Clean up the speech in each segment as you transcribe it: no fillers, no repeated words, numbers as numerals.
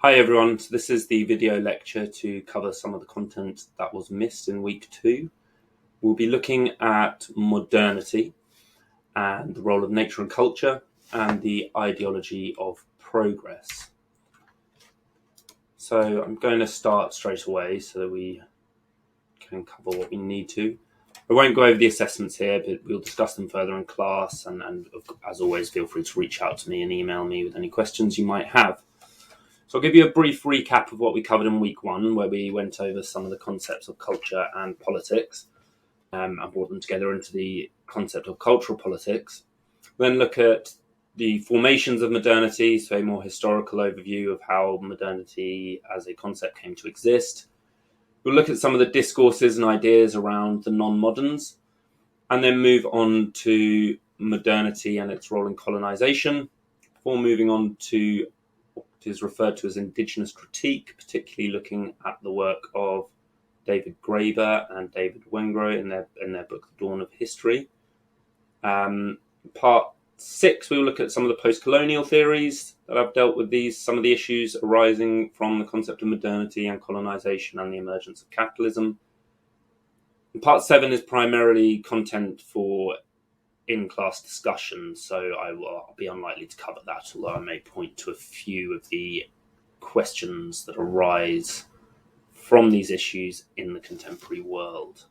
Hi everyone, so this is the video lecture to cover some of the content that was missed in week 2. We'll be looking at modernity and the role of nature and culture and the ideology of progress. So I'm going to start straight away so that we can cover what we need to. I won't go over the assessments here, but we'll discuss them further in class, and as always, feel free to reach out to me and email me with any questions you might have. So I'll give you a brief recap of what we covered in week 1, where we went over some of the concepts of culture and politics and brought them together into the concept of cultural politics. Then look at the formations of modernity, so a more historical overview of how modernity as a concept came to exist. We'll look at some of the discourses and ideas around the non-moderns, and then move on to modernity and its role in colonization, before moving on to is referred to as indigenous critique, particularly looking at the work of David Graeber and David Wengrow in their book The Dawn of History. Part 6, we will look at some of the post-colonial theories that have dealt with some of the issues arising from the concept of modernity and colonization and the emergence of capitalism. And part 7 is primarily content for in-class discussion, so I'll be unlikely to cover that, although I may point to a few of the questions that arise from these issues in the contemporary world.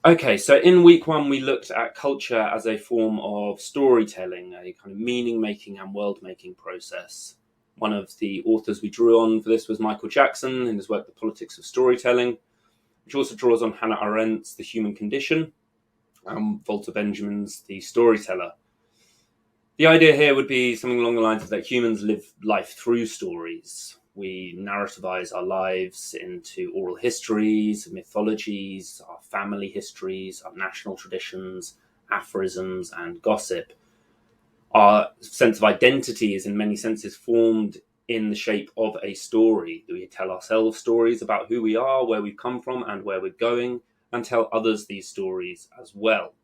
Okay, so in week 1 we looked at culture as a form of storytelling, a kind of meaning-making and world-making process. One of the authors we drew on for this was Michael Jackson in his work The Politics of Storytelling, which also draws on Hannah Arendt's The Human Condition, Walter Benjamin's The Storyteller. The idea here would be something along the lines of that humans live life through stories. We narrativize our lives into oral histories, mythologies, our family histories, our national traditions, aphorisms, and gossip. Our sense of identity is in many senses formed in the shape of a story. We tell ourselves stories about who we are, where we've come from, and where we're going, and tell others these stories as well.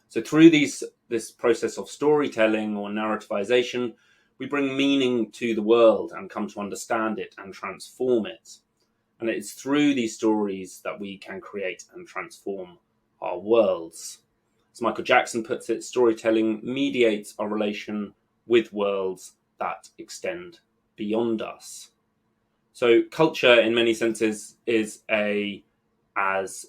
So through this process of storytelling or narrativization, we bring meaning to the world and come to understand it and transform it. And it's through these stories that we can create and transform our worlds. As Michael Jackson puts it, storytelling mediates our relation with worlds that extend beyond us. So culture, in many senses, is as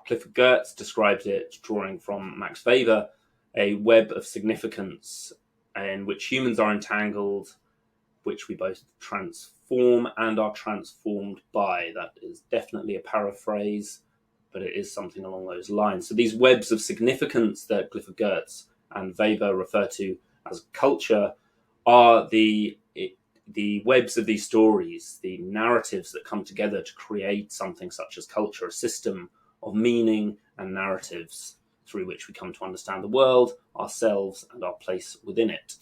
Clifford Geertz described it, drawing from Max Weber, a web of significance in which humans are entangled, which we both transform and are transformed by. That is definitely a paraphrase, but it is something along those lines. So these webs of significance that Clifford Geertz and Weber refer to as culture are the webs of these stories, the narratives that come together to create something such as culture, a system of meaning and narratives through which we come to understand the world, ourselves, and our place within it.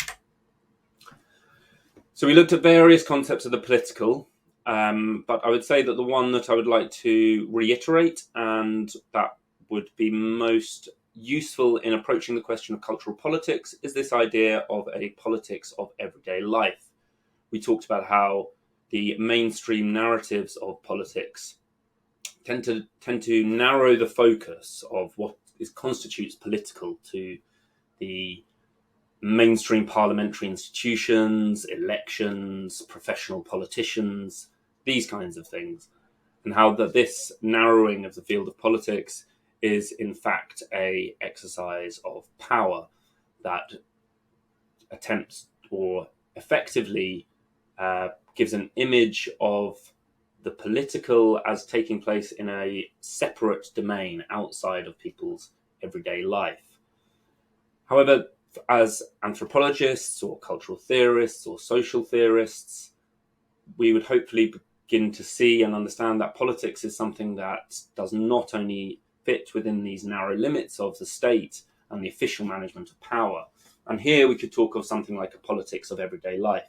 So we looked at various concepts of the political, but I would say that the one that I would like to reiterate and that would be most useful in approaching the question of cultural politics is this idea of a politics of everyday life. We talked about how the mainstream narratives of politics tend to narrow the focus of what constitutes political to the mainstream parliamentary institutions, elections, professional politicians, these kinds of things, and how that this narrowing of the field of politics is in fact a exercise of power that attempts or effectively gives an image of the political as taking place in a separate domain outside of people's everyday life. However, as anthropologists or cultural theorists or social theorists, we would hopefully begin to see and understand that politics is something that does not only fit within these narrow limits of the state and the official management of power. And here we could talk of something like a politics of everyday life.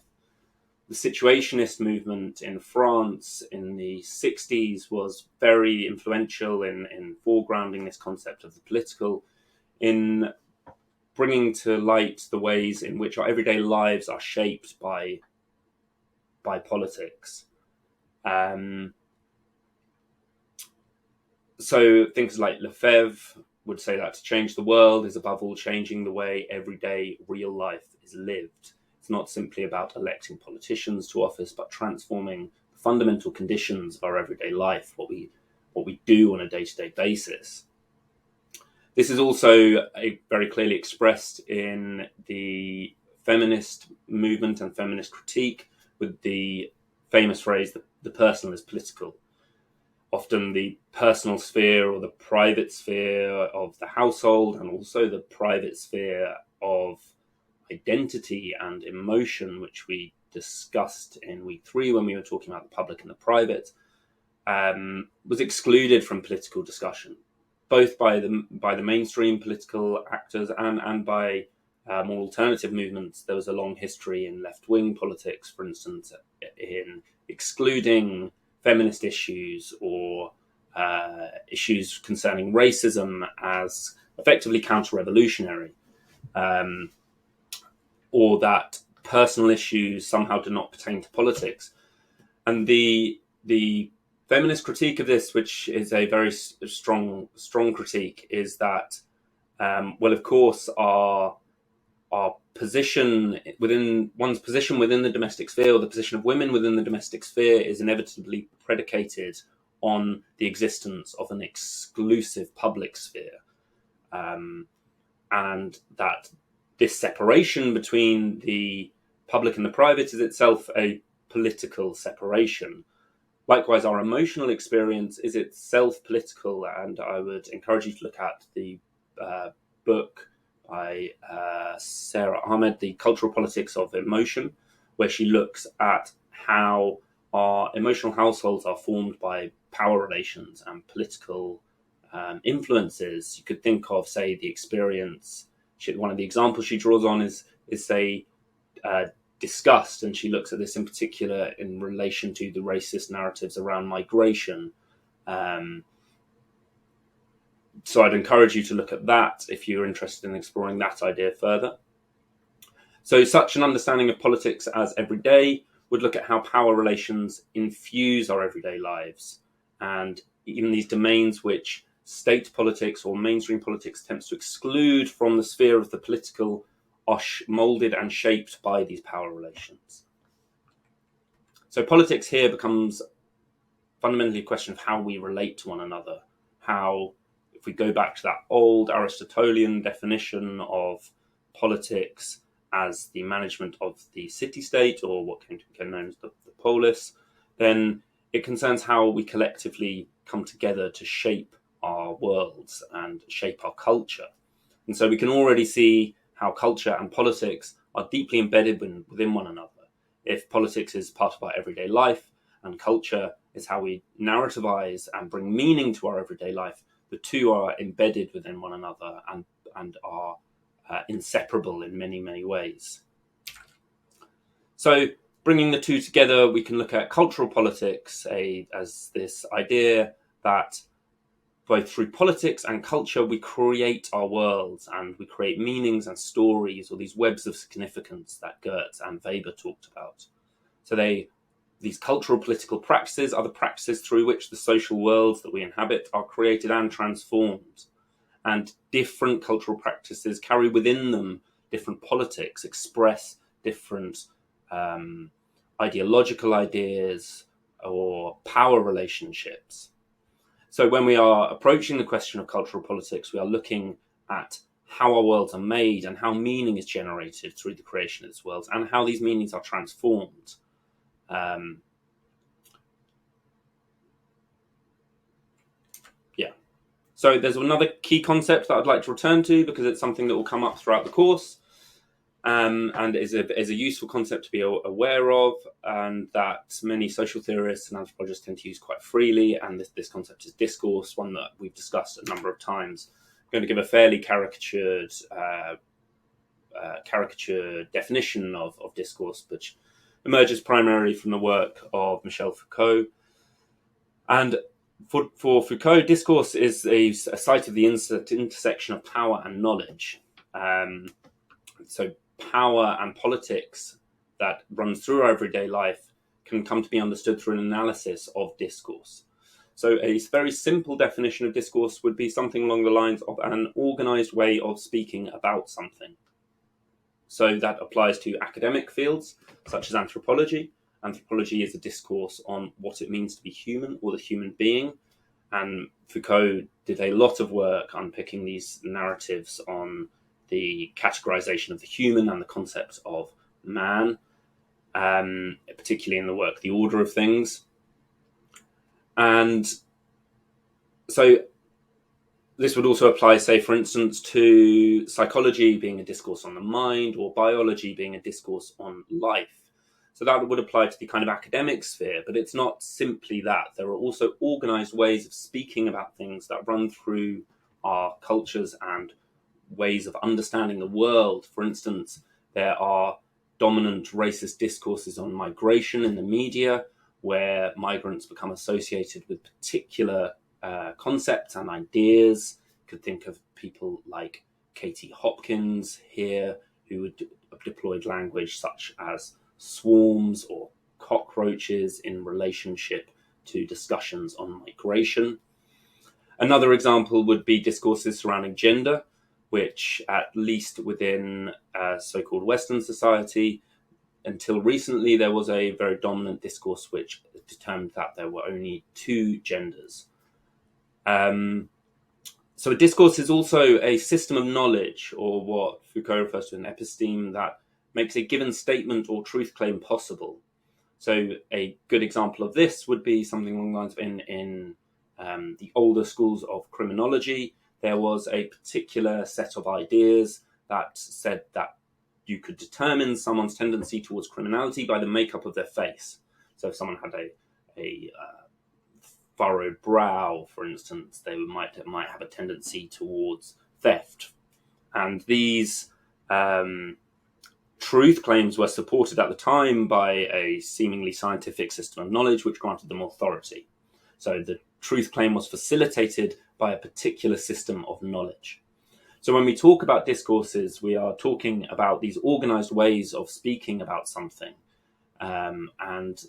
The situationist movement in France in the 60s was very influential in foregrounding this concept of the political in bringing to light the ways in which our everyday lives are shaped by politics. So things like Lefebvre would say that to change the world is above all changing the way everyday real life is lived. It's not simply about electing politicians to office, but transforming the fundamental conditions of our everyday life, what we do on a day-to-day basis. This is also very clearly expressed in the feminist movement and feminist critique, with the famous phrase, the personal is political. Often the personal sphere or the private sphere of the household, and also the private sphere of identity and emotion, which we discussed in week 3 when we were talking about the public and the private, was excluded from political discussion, both by the mainstream political actors and by more alternative movements. There was a long history in left-wing politics, for instance, in excluding feminist issues or issues concerning racism as effectively counter-revolutionary, or that personal issues somehow do not pertain to politics. And the feminist critique of this, which is a very strong critique, is that, well, of course, our position within one's position within the domestic sphere, or the position of women within the domestic sphere, is inevitably predicated on the existence of an exclusive public sphere, and that this separation between the public and the private is itself a political separation. Likewise, our emotional experience is itself political, and I would encourage you to look at the book by Sarah Ahmed, The Cultural Politics of Emotion, where she looks at how our emotional households are formed by power relations and political influences. You could think of, say, the experience. One of the examples she draws on is say, disgust, and she looks at this in particular in relation to the racist narratives around migration. So I'd encourage you to look at that if you're interested in exploring that idea further. So such an understanding of politics as everyday would look at how power relations infuse our everyday lives, and even these domains which state politics or mainstream politics attempts to exclude from the sphere of the political are moulded and shaped by these power relations. So politics here becomes fundamentally a question of how we relate to one another. How, if we go back to that old Aristotelian definition of politics as the management of the city-state, or what came to become known as the polis, then it concerns how we collectively come together to shape our worlds and shape our culture. And so we can already see how culture and politics are deeply embedded within one another. If politics is part of our everyday life and culture is how we narrativize and bring meaning to our everyday life, the two are embedded within one another and are inseparable in many, many ways. So bringing the two together, we can look at cultural politics as this idea that both through politics and culture, we create our worlds and we create meanings and stories, or these webs of significance that Goethe and Weber talked about. So these cultural political practices are the practices through which the social worlds that we inhabit are created and transformed. And different cultural practices carry within them different politics, express different ideological ideas or power relationships. So when we are approaching the question of cultural politics, we are looking at how our worlds are made and how meaning is generated through the creation of these worlds, and how these meanings are transformed. So there's another key concept that I'd like to return to, because it's something that will come up throughout the course, and is a useful concept to be aware of, and that many social theorists and anthropologists tend to use quite freely. And this concept is discourse, one that we've discussed a number of times. I'm going to give a fairly caricatured definition of discourse, which emerges primarily from the work of Michel Foucault. And for Foucault, discourse is a site of the intersection of power and knowledge. So power and politics that runs through our everyday life can come to be understood through an analysis of discourse. So a very simple definition of discourse would be something along the lines of an organized way of speaking about something. So that applies to academic fields, such as anthropology. Anthropology is a discourse on what it means to be human or the human being. And Foucault did a lot of work unpicking these narratives on the categorization of the human and the concept of man, particularly in the work The Order of Things. And so this would also apply, say, for instance, to psychology being a discourse on the mind, or biology being a discourse on life. So that would apply to the kind of academic sphere, but it's not simply that. There are also organized ways of speaking about things that run through our cultures and ways of understanding the world. For instance, there are dominant racist discourses on migration in the media, where migrants become associated with particular concepts and ideas. You could think of people like Katie Hopkins here, who would have deployed language such as swarms or cockroaches in relationship to discussions on migration. Another example would be discourses surrounding gender, which, at least within so-called Western society, until recently, there was a very dominant discourse which determined that there were only two genders. So a discourse is also a system of knowledge, or what Foucault refers to as an episteme, that makes a given statement or truth claim possible. So a good example of this would be something along the lines of in the older schools of criminology, there was a particular set of ideas that said that you could determine someone's tendency towards criminality by the makeup of their face. So if someone had a furrowed brow, for instance, they might have a tendency towards theft. And these truth claims were supported at the time by a seemingly scientific system of knowledge which granted them authority. So the truth claim was facilitated by a particular system of knowledge. So when we talk about discourses, we are talking about these organized ways of speaking about something, and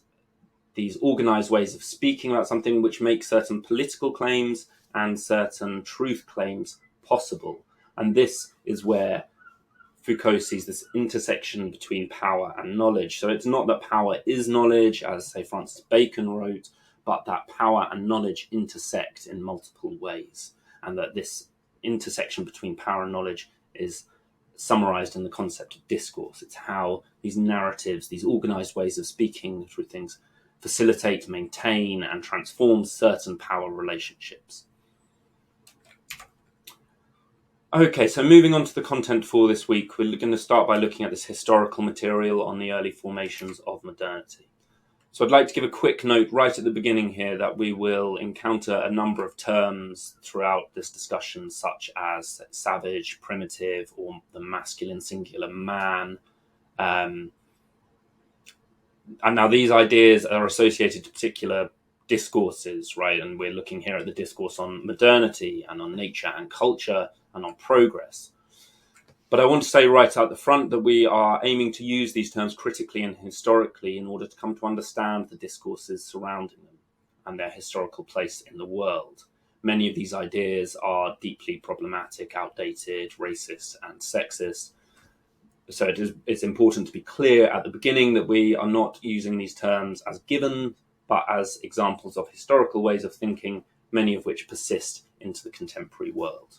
these organized ways of speaking about something which make certain political claims and certain truth claims possible. And this is where Foucault sees this intersection between power and knowledge. So it's not that power is knowledge, as, say, Francis Bacon wrote, but that power and knowledge intersect in multiple ways, and that this intersection between power and knowledge is summarized in the concept of discourse. It's how these narratives, these organized ways of speaking through things, facilitate, maintain, and transform certain power relationships. Okay, so moving on to the content for this week, we're going to start by looking at this historical material on the early formations of modernity. So I'd like to give a quick note right at the beginning here that we will encounter a number of terms throughout this discussion, such as savage, primitive, or the masculine singular man. And now these ideas are associated to particular discourses, right? And we're looking here at the discourse on modernity and on nature and culture and on progress. But I want to say right out the front that we are aiming to use these terms critically and historically in order to come to understand the discourses surrounding them and their historical place in the world. Many of these ideas are deeply problematic, outdated, racist, and sexist. So it's important to be clear at the beginning that we are not using these terms as given, but as examples of historical ways of thinking, many of which persist into the contemporary world.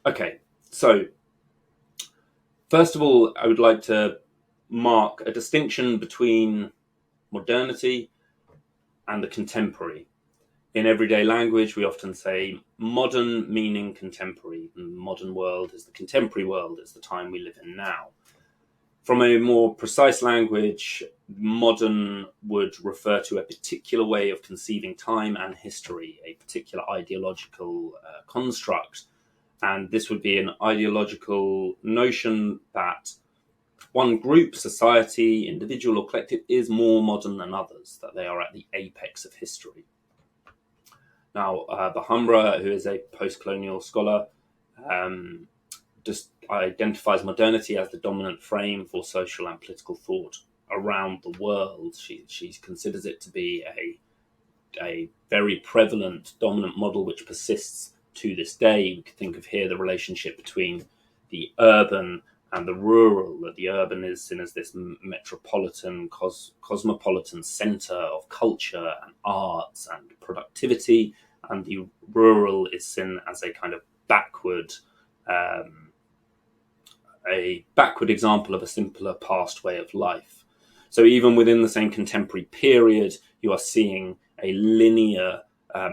Okay. So, first of all, I would like to mark a distinction between modernity and the contemporary. In everyday language, we often say modern meaning contemporary. The modern world is the contemporary world, it's the time we live in now. From a more precise language, modern would refer to a particular way of conceiving time and history, a particular ideological construct. And this would be an ideological notion that one group, society, individual or collective is more modern than others, that they are at the apex of history. Now, Bhambra, who is a post-colonial scholar, just identifies modernity as the dominant frame for social and political thought around the world. She considers it to be a very prevalent dominant model which persists to this day. We could think of here the relationship between the urban and the rural, that the urban is seen as this metropolitan, cosmopolitan centre of culture and arts and productivity, and the rural is seen as a kind of backward example of a simpler past way of life. So even within the same contemporary period, you are seeing a linear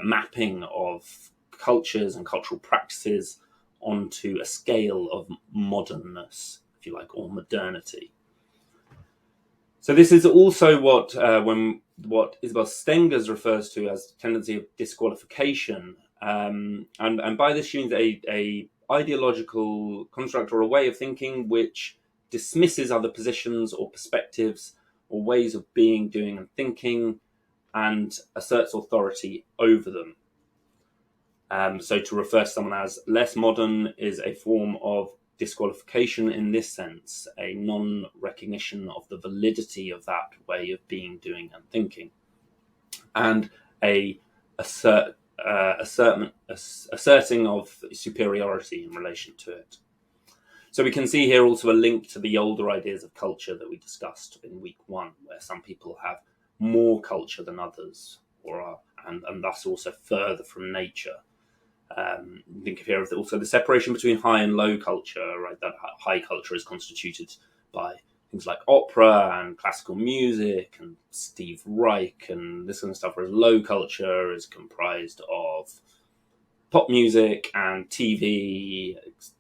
mapping of cultures and cultural practices onto a scale of modernness, if you like, or modernity. So this is also what Isabel Stengers refers to as tendency of disqualification, and by this she means a ideological construct or a way of thinking which dismisses other positions or perspectives or ways of being, doing, and thinking, and asserts authority over them. So to refer to someone as less modern is a form of disqualification in this sense, a non-recognition of the validity of that way of being, doing, and thinking, and asserting of superiority in relation to it. So we can see here also a link to the older ideas of culture that we discussed in week 1, where some people have more culture than others, and thus also further from nature. Think of here also the separation between high and low culture, right? That high culture is constituted by things like opera and classical music and Steve Reich and this kind of stuff, whereas low culture is comprised of pop music and TV,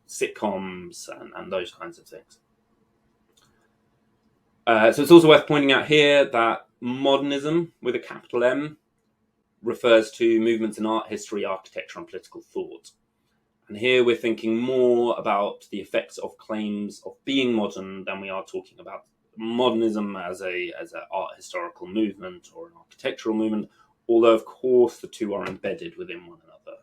sitcoms, and those kinds of things. So it's also worth pointing out here that modernism, with a capital M, refers to movements in art, history, architecture, and political thought. And here we're thinking more about the effects of claims of being modern than we are talking about modernism as an art historical movement or an architectural movement, although of course the two are embedded within one another.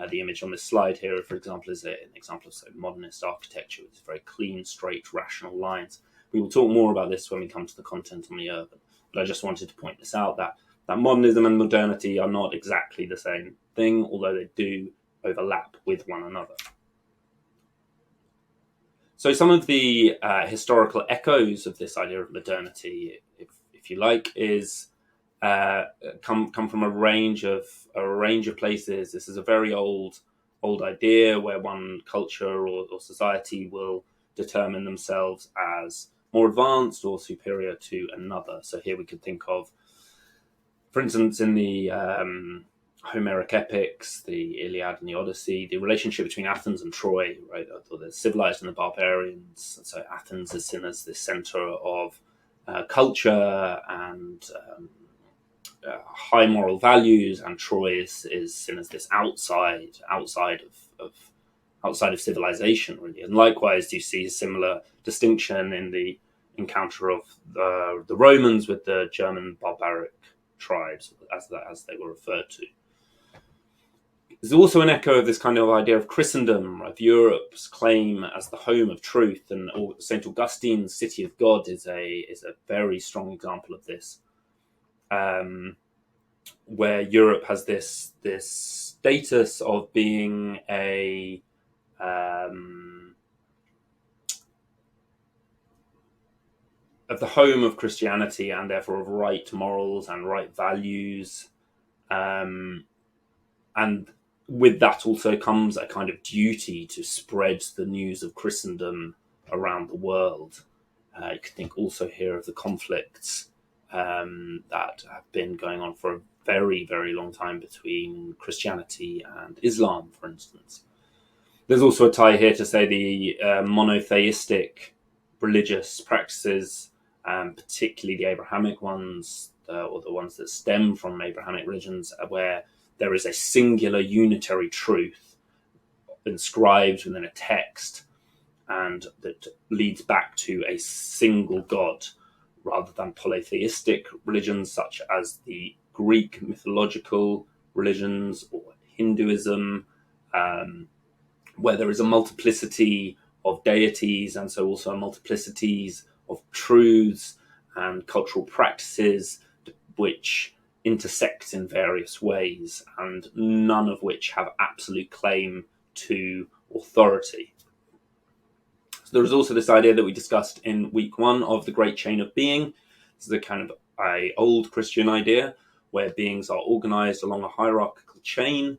The image on this slide here, for example, is an example of modernist architecture with very clean, straight, rational lines. We will talk more about this when we come to the content on the urban, but I just wanted to point this out, that modernism and modernity are not exactly the same thing, although they do overlap with one another. So some of the historical echoes of this idea of modernity, if you like, is come from a range of places. This is a very old idea where one culture or society will determine themselves as more advanced or superior to another. So here we could think of, for instance, in the Homeric epics, the Iliad and the Odyssey, the relationship between Athens and Troy, right, or the civilized and the barbarians. So Athens is seen as the center of culture and high moral values, and Troy is seen as this outside of civilization, really. And likewise, you see a similar distinction in the encounter of the Romans with the German barbaric tribes, as they were referred to. There's also an echo of this kind of idea of Christendom, of Europe's claim as the home of truth, and St. Augustine's City of God is a very strong example of this, where Europe has this status of being of the home of Christianity, and therefore of right morals and right values, and with that also comes a kind of duty to spread the news of Christendom around the world. You can think also here of the conflicts that have been going on for a very, very long time between Christianity and Islam, for instance. There's also a tie here to say the monotheistic religious practices, particularly the Abrahamic ones, or the ones that stem from Abrahamic religions, where there is a singular unitary truth inscribed within a text, and that leads back to a single God, rather than polytheistic religions such as the Greek mythological religions or Hinduism, where there is a multiplicity of deities, and so also multiplicities of truths and cultural practices which intersect in various ways, and none of which have absolute claim to authority. So there is also this idea that we discussed in week 1 of the great chain of being. This is a kind of a old Christian idea where beings are organized along a hierarchical chain,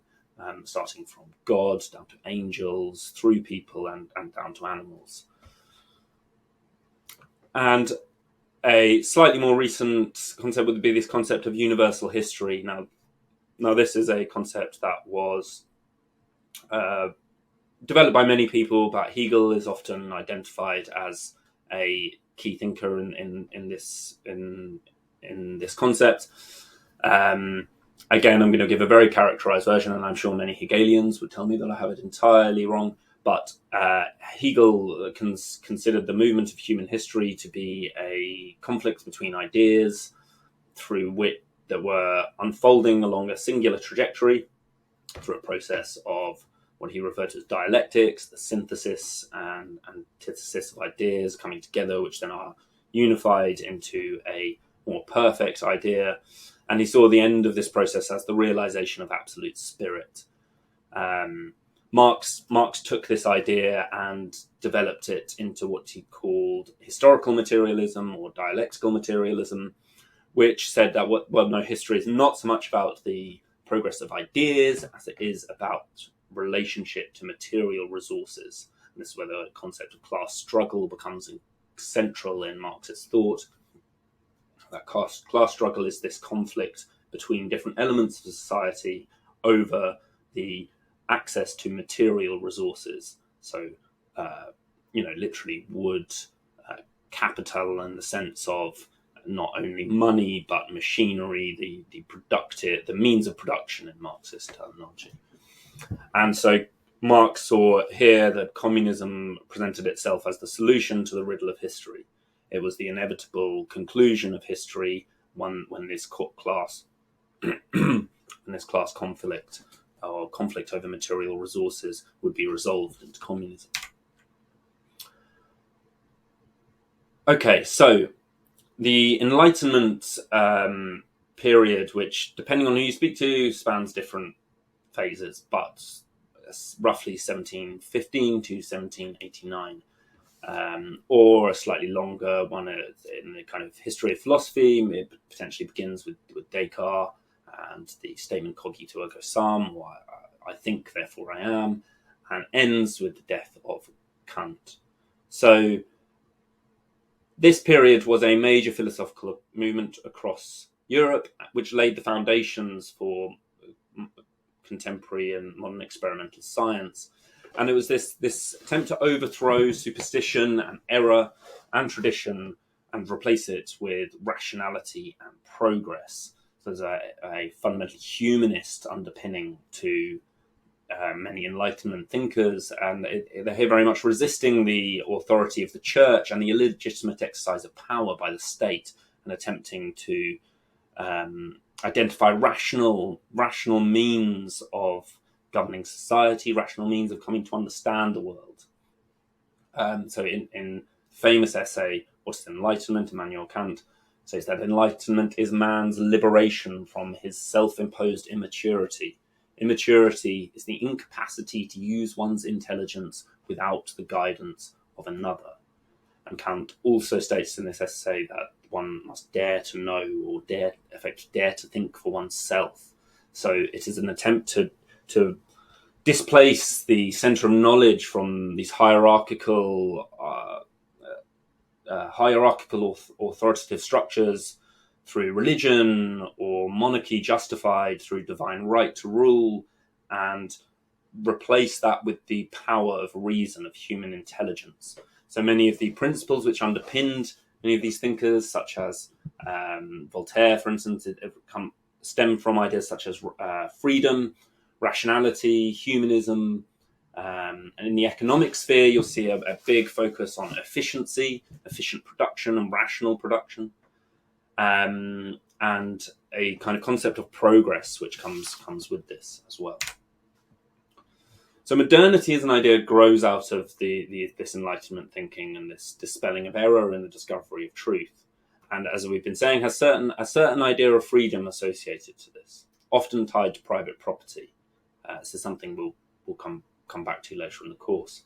starting from God down to angels, through people, and down to animals. And a slightly more recent concept would be this concept of universal history. Now this is a concept that was developed by many people, but Hegel is often identified as a key thinker in this concept. Again, I'm going to give a very characterized version, and I'm sure many Hegelians would tell me that I have it entirely wrong. But Hegel considered the movement of human history to be a conflict between ideas through which that were unfolding along a singular trajectory through a process of what he referred to as dialectics, the synthesis and antithesis of ideas coming together, which then are unified into a more perfect idea. And he saw the end of this process as the realization of absolute spirit. Marx took this idea and developed it into what he called historical materialism or dialectical materialism, which said that history is not so much about the progress of ideas as it is about relationship to material resources. And this is where the concept of class struggle becomes central in Marxist thought. That class struggle is this conflict between different elements of society over the access to material resources. So, literally wood, capital in the sense of not only money, but machinery, the means of production in Marxist terminology. And so Marx saw here that communism presented itself as the solution to the riddle of history. It was the inevitable conclusion of history when this class conflict or conflict over material resources would be resolved into communism. Okay, so the Enlightenment period, which, depending on who you speak to, spans different phases, but roughly 1715 to 1789. Or a slightly longer one in the kind of history of philosophy. It potentially begins with Descartes and the statement cogito ergo sum, or I think, therefore I am, and ends with the death of Kant. So this period was a major philosophical movement across Europe, which laid the foundations for contemporary and modern experimental science. And it was this attempt to overthrow superstition and error and tradition and replace it with rationality and progress. So there's a fundamentally humanist underpinning to many Enlightenment thinkers, and they're very much resisting the authority of the church and the illegitimate exercise of power by the state, and attempting to identify rational means of governing society, rational means of coming to understand the world. So in famous essay, What's Enlightenment? Immanuel Kant says that enlightenment is man's liberation from his self-imposed immaturity. Immaturity is the incapacity to use one's intelligence without the guidance of another. And Kant also states in this essay that one must dare to know, or dare to think for oneself. So it is an attempt to displace the center of knowledge from these hierarchical authoritative structures through religion or monarchy justified through divine right to rule, and replace that with the power of reason, of human intelligence. So many of the principles which underpinned many of these thinkers, such as Voltaire, for instance, stem from ideas such as freedom, rationality, humanism. And in the economic sphere, you'll see a big focus on efficiency, efficient production and rational production, and a kind of concept of progress which comes with this as well. So modernity as an idea grows out of this Enlightenment thinking and this dispelling of error and the discovery of truth. And as we've been saying, has a certain idea of freedom associated to this, often tied to private property. This is something we'll come back to later in the course.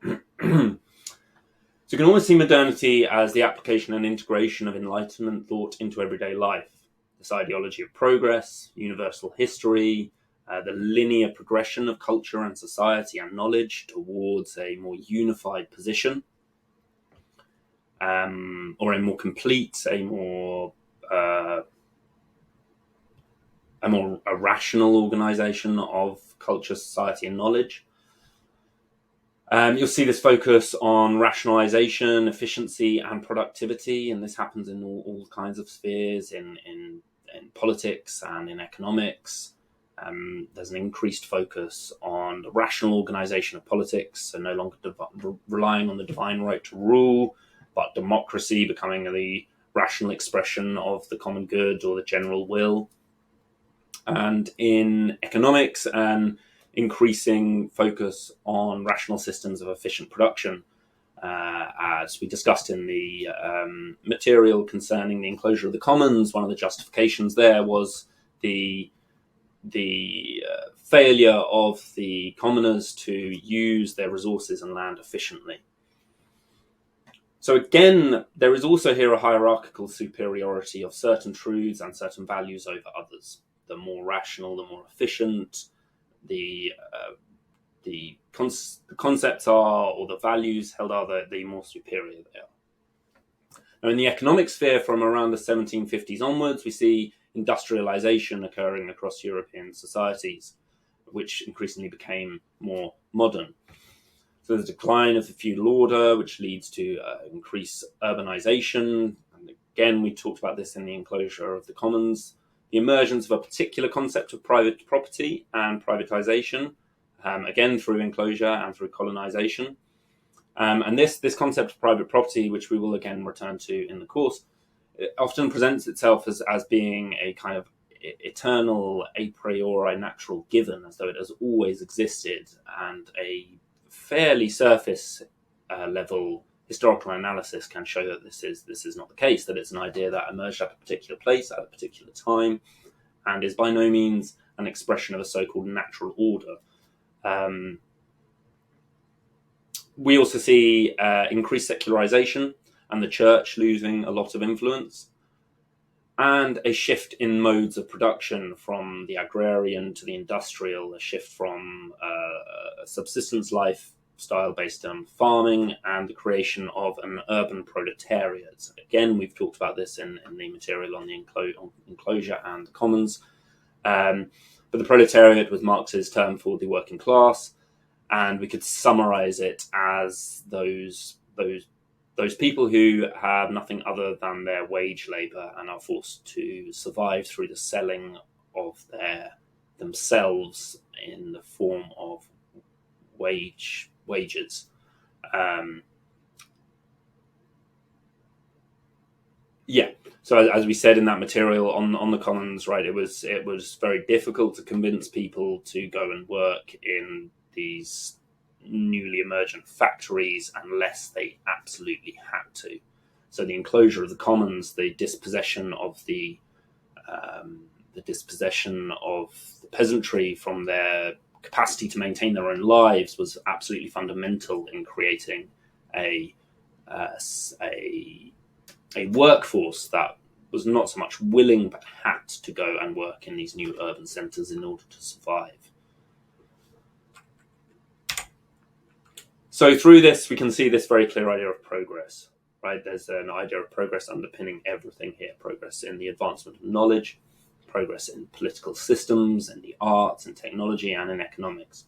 So you can always see modernity as the application and integration of Enlightenment thought into everyday life. This ideology of progress, universal history, the linear progression of culture and society and knowledge towards a more unified position, or a more complete, a more rational organization of culture, society, and knowledge. You'll see this focus on rationalization, efficiency, and productivity, and this happens in all kinds of spheres, in politics and in economics. There's an increased focus on the rational organization of politics, so no longer relying on the divine right to rule, but democracy becoming the rational expression of the common good or the general will. And in economics, an increasing focus on rational systems of efficient production. As we discussed in the material concerning the enclosure of the commons, one of the justifications there was the failure of the commoners to use their resources and land efficiently. So again, there is also here a hierarchical superiority of certain truths and certain values over others. The more rational, the more efficient the concepts are, or the values held are, the more superior they are. Now, in the economic sphere, from around the 1750s onwards, we see industrialization occurring across European societies, which increasingly became more modern. So there's a decline of the feudal order, which leads to increased urbanization. And again, we talked about this in the enclosure of the commons. The emergence of a particular concept of private property and privatization, again through enclosure and through colonization. And this concept of private property, which we will again return to in the course, it often presents itself as being a kind of eternal, a priori natural given, as though it has always existed, and a fairly surface level historical analysis can show that this is not the case, that it's an idea that emerged at a particular place at a particular time and is by no means an expression of a so-called natural order. We also see increased secularization and the church losing a lot of influence, and a shift in modes of production from the agrarian to the industrial, a shift from a subsistence lifestyle based on farming and the creation of an urban proletariat. Again, we've talked about this in the material on the enclosure and the commons. But the proletariat was Marx's term for the working class, and we could summarize it as those people who have nothing other than their wage labor and are forced to survive through the selling of themselves in the form of wages. So as we said in that material on the commons, right, it was very difficult to convince people to go and work in these newly emergent factories unless they absolutely had to. So the enclosure of the commons, the dispossession of the peasantry from their capacity to maintain their own lives was absolutely fundamental in creating a workforce that was not so much willing but had to go and work in these new urban centres in order to survive. So through this, we can see this very clear idea of progress, right? There's an idea of progress underpinning everything here. Progress in the advancement of knowledge, progress in political systems, in the arts and technology, and in economics.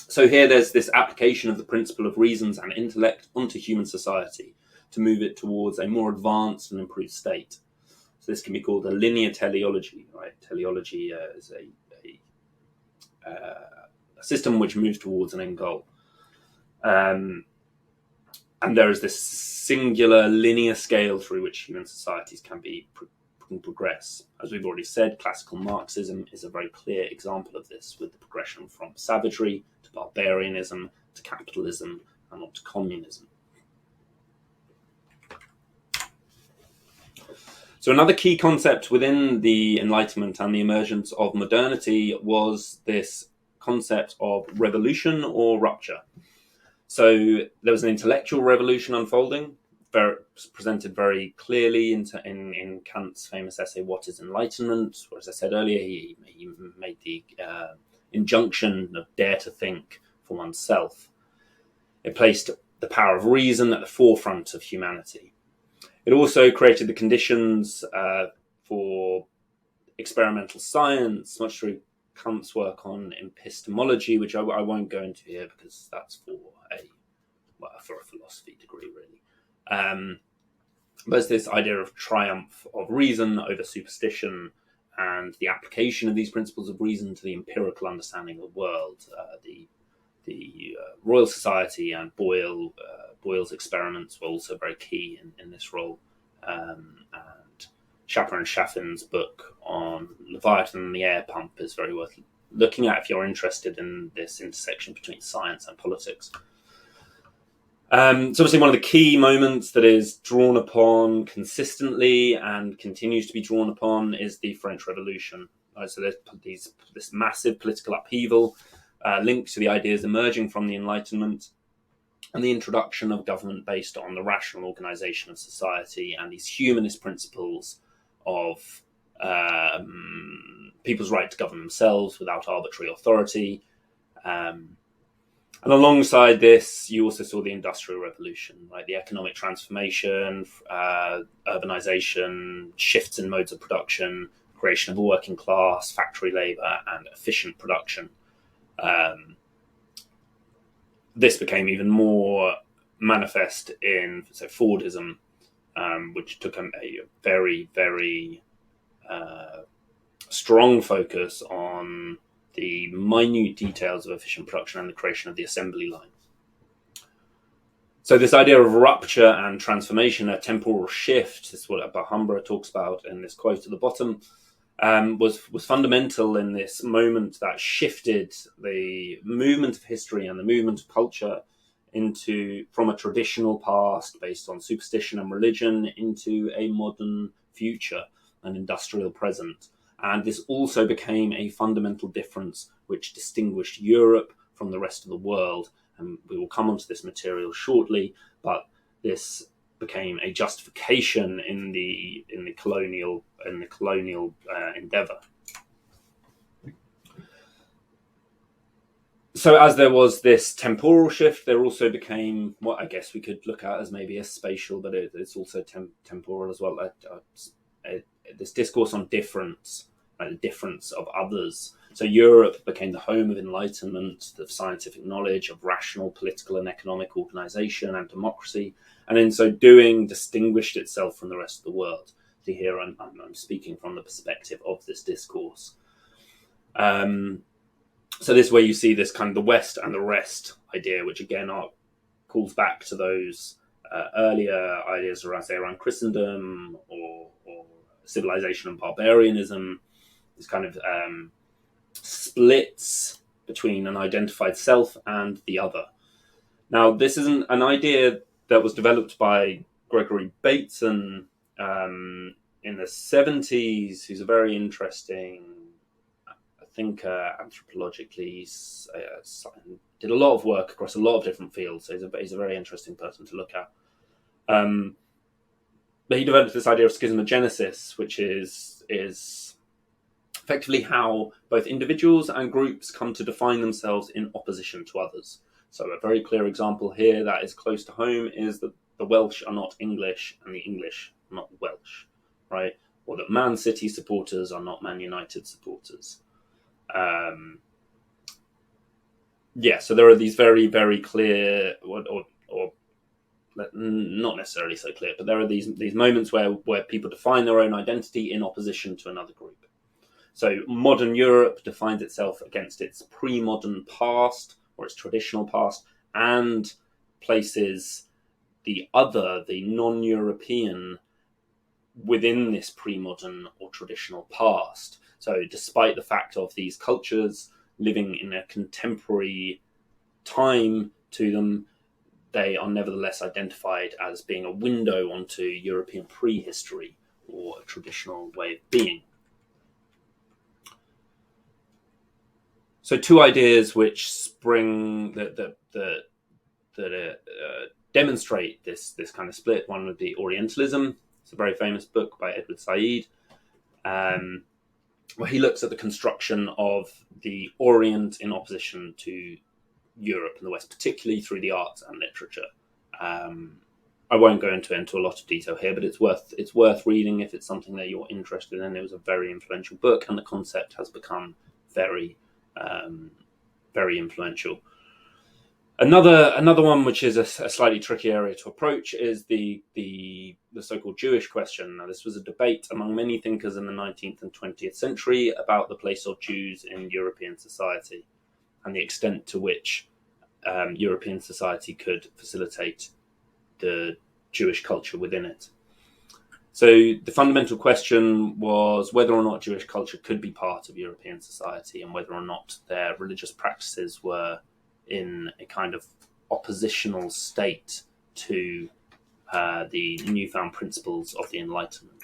So here there's this application of the principle of reasons and intellect onto human society to move it towards a more advanced and improved state. So this can be called a linear teleology, right? Teleology is a system which moves towards an end goal. And there is this singular linear scale through which human societies can be can progress. As we've already said, classical Marxism is a very clear example of this, with the progression from savagery to barbarianism to capitalism and on to communism. So another key concept within the Enlightenment and the emergence of modernity was this concept of revolution or rupture. So there was an intellectual revolution unfolding, presented very clearly in Kant's famous essay, What is Enlightenment? Where, as I said earlier, he made the injunction of dare to think for oneself. It placed the power of reason at the forefront of humanity. It also created the conditions for experimental science, much through Kant's work on epistemology, which I won't go into here because that's for a philosophy degree, really. But it's this idea of triumph of reason over superstition and the application of these principles of reason to the empirical understanding of the world. The Royal Society and Boyle's experiments were also very key in this role. And Schapper and Schaffin's book on Leviathan and the air pump is very worth looking at if you're interested in this intersection between science and politics. It's obviously one of the key moments that is drawn upon consistently and continues to be drawn upon is the French Revolution. So there's this massive political upheaval linked to the ideas emerging from the Enlightenment and the introduction of government based on the rational organization of society and these humanist principles of people's right to govern themselves without arbitrary authority. And alongside this, you also saw the Industrial Revolution, right? The economic transformation, urbanization, shifts in modes of production, creation of a working class, factory labor, and efficient production. This became even more manifest in, say, Fordism, which took a very, very strong focus on the minute details of efficient production and the creation of the assembly line. So this idea of rupture and transformation, a temporal shift, this is what Bhambra talks about in this quote at the bottom, was fundamental in this moment that shifted the movement of history and the movement of culture from a traditional past based on superstition and religion into a modern future, an industrial present. And this also became a fundamental difference which distinguished Europe from the rest of the world. And we will come onto this material shortly, but this became a justification in the colonial endeavor. So as there was this temporal shift, there also became what I guess we could look at as maybe a spatial, but it's also temporal as well. This discourse on difference, right, the difference of others. So Europe became the home of enlightenment, of scientific knowledge, of rational political and economic organization and democracy, and in so doing distinguished itself from the rest of the world. So here I'm speaking from the perspective of this discourse. So this is where you see this kind of the West and the rest idea, which again calls back to those earlier ideas around Christendom or civilization and barbarianism. This kind of splits between an identified self and the other. Now, this isn't an idea that was developed by Gregory Bateson in the 70s, who's a very interesting thinker, anthropologically, did a lot of work across a lot of different fields. So he's a very interesting person to look at. But he developed this idea of schismogenesis, which is effectively how both individuals and groups come to define themselves in opposition to others. So a very clear example here that is close to home is that the Welsh are not English and the English are not Welsh, right? Or that Man City supporters are not Man United supporters. So there are these very, very clear, or not necessarily so clear, but there are these moments where people define their own identity in opposition to another group. So modern Europe defines itself against its pre-modern past or its traditional past and places the other, the non-European, within this pre-modern or traditional past. So despite the fact of these cultures living in a contemporary time to them, they are nevertheless identified as being a window onto European prehistory or a traditional way of being. So two ideas which spring that demonstrate this kind of split. One would be Orientalism. It's a very famous book by Edward Said, where he looks at the construction of the Orient in opposition to Europe and the West, particularly through the arts and literature. I won't go into a lot of detail here, but it's worth reading if it's something that you're interested in. It was a very influential book, and the concept has become very influential. Another one, which is a slightly tricky area to approach, is the so-called Jewish question. Now, this was a debate among many thinkers in the 19th and 20th century about the place of Jews in European society and the extent to which European society could facilitate the Jewish culture within it. So the fundamental question was whether or not Jewish culture could be part of European society and whether or not their religious practices were in a kind of oppositional state to the newfound principles of the Enlightenment.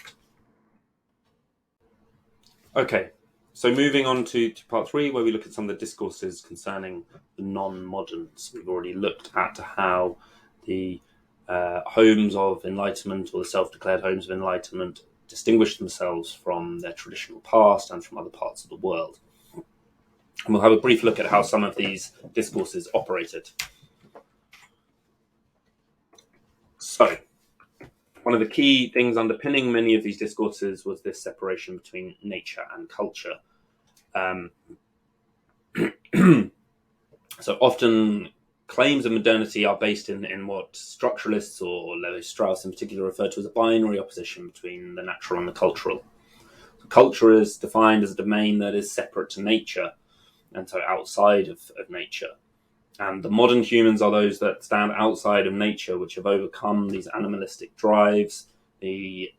Okay, so moving on to part 3, where we look at some of the discourses concerning the non-moderns. We've already looked at how the homes of Enlightenment, or the self-declared homes of Enlightenment, distinguish themselves from their traditional past and from other parts of the world. And we'll have a brief look at how some of these discourses operated. So, one of the key things underpinning many of these discourses was this separation between nature and culture. So often claims of modernity are based in what structuralists, or Levi-Strauss in particular, refer to as a binary opposition between the natural and the cultural. So culture is defined as a domain that is separate to nature, and so outside of nature. And the modern humans are those that stand outside of nature, which have overcome these animalistic drives, the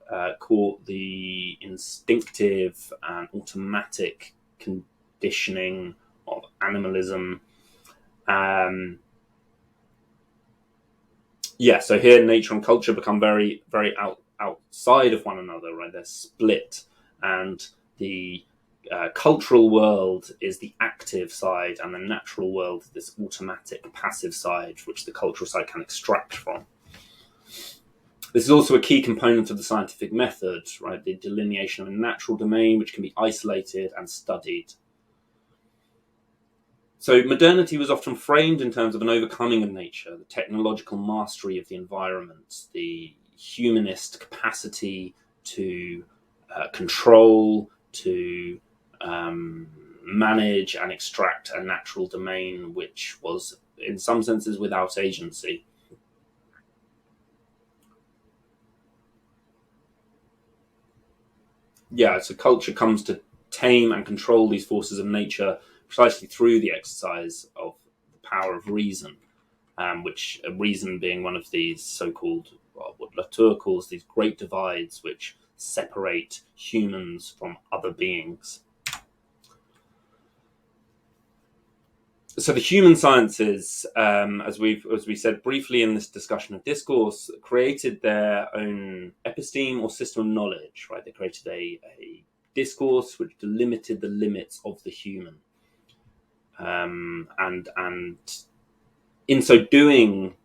instinctive and automatic conditioning of animalism. So here nature and culture become very, very outside of one another, right? They're split, and the cultural world is the active side, and the natural world this automatic, passive side, which the cultural side can extract from. This is also a key component of the scientific method, right? The delineation of a natural domain, which can be isolated and studied. So modernity was often framed in terms of an overcoming of nature, the technological mastery of the environment, the humanist capacity to control, to manage and extract a natural domain which was, in some senses, without agency. So culture comes to tame and control these forces of nature precisely through the exercise of the power of reason, which reason being one of these so-called, what Latour calls these great divides which separate humans from other beings. So the human sciences, as we said briefly in this discussion of discourse, created their own episteme or system of knowledge, right? They created a discourse which delimited the limits of the human. And in so doing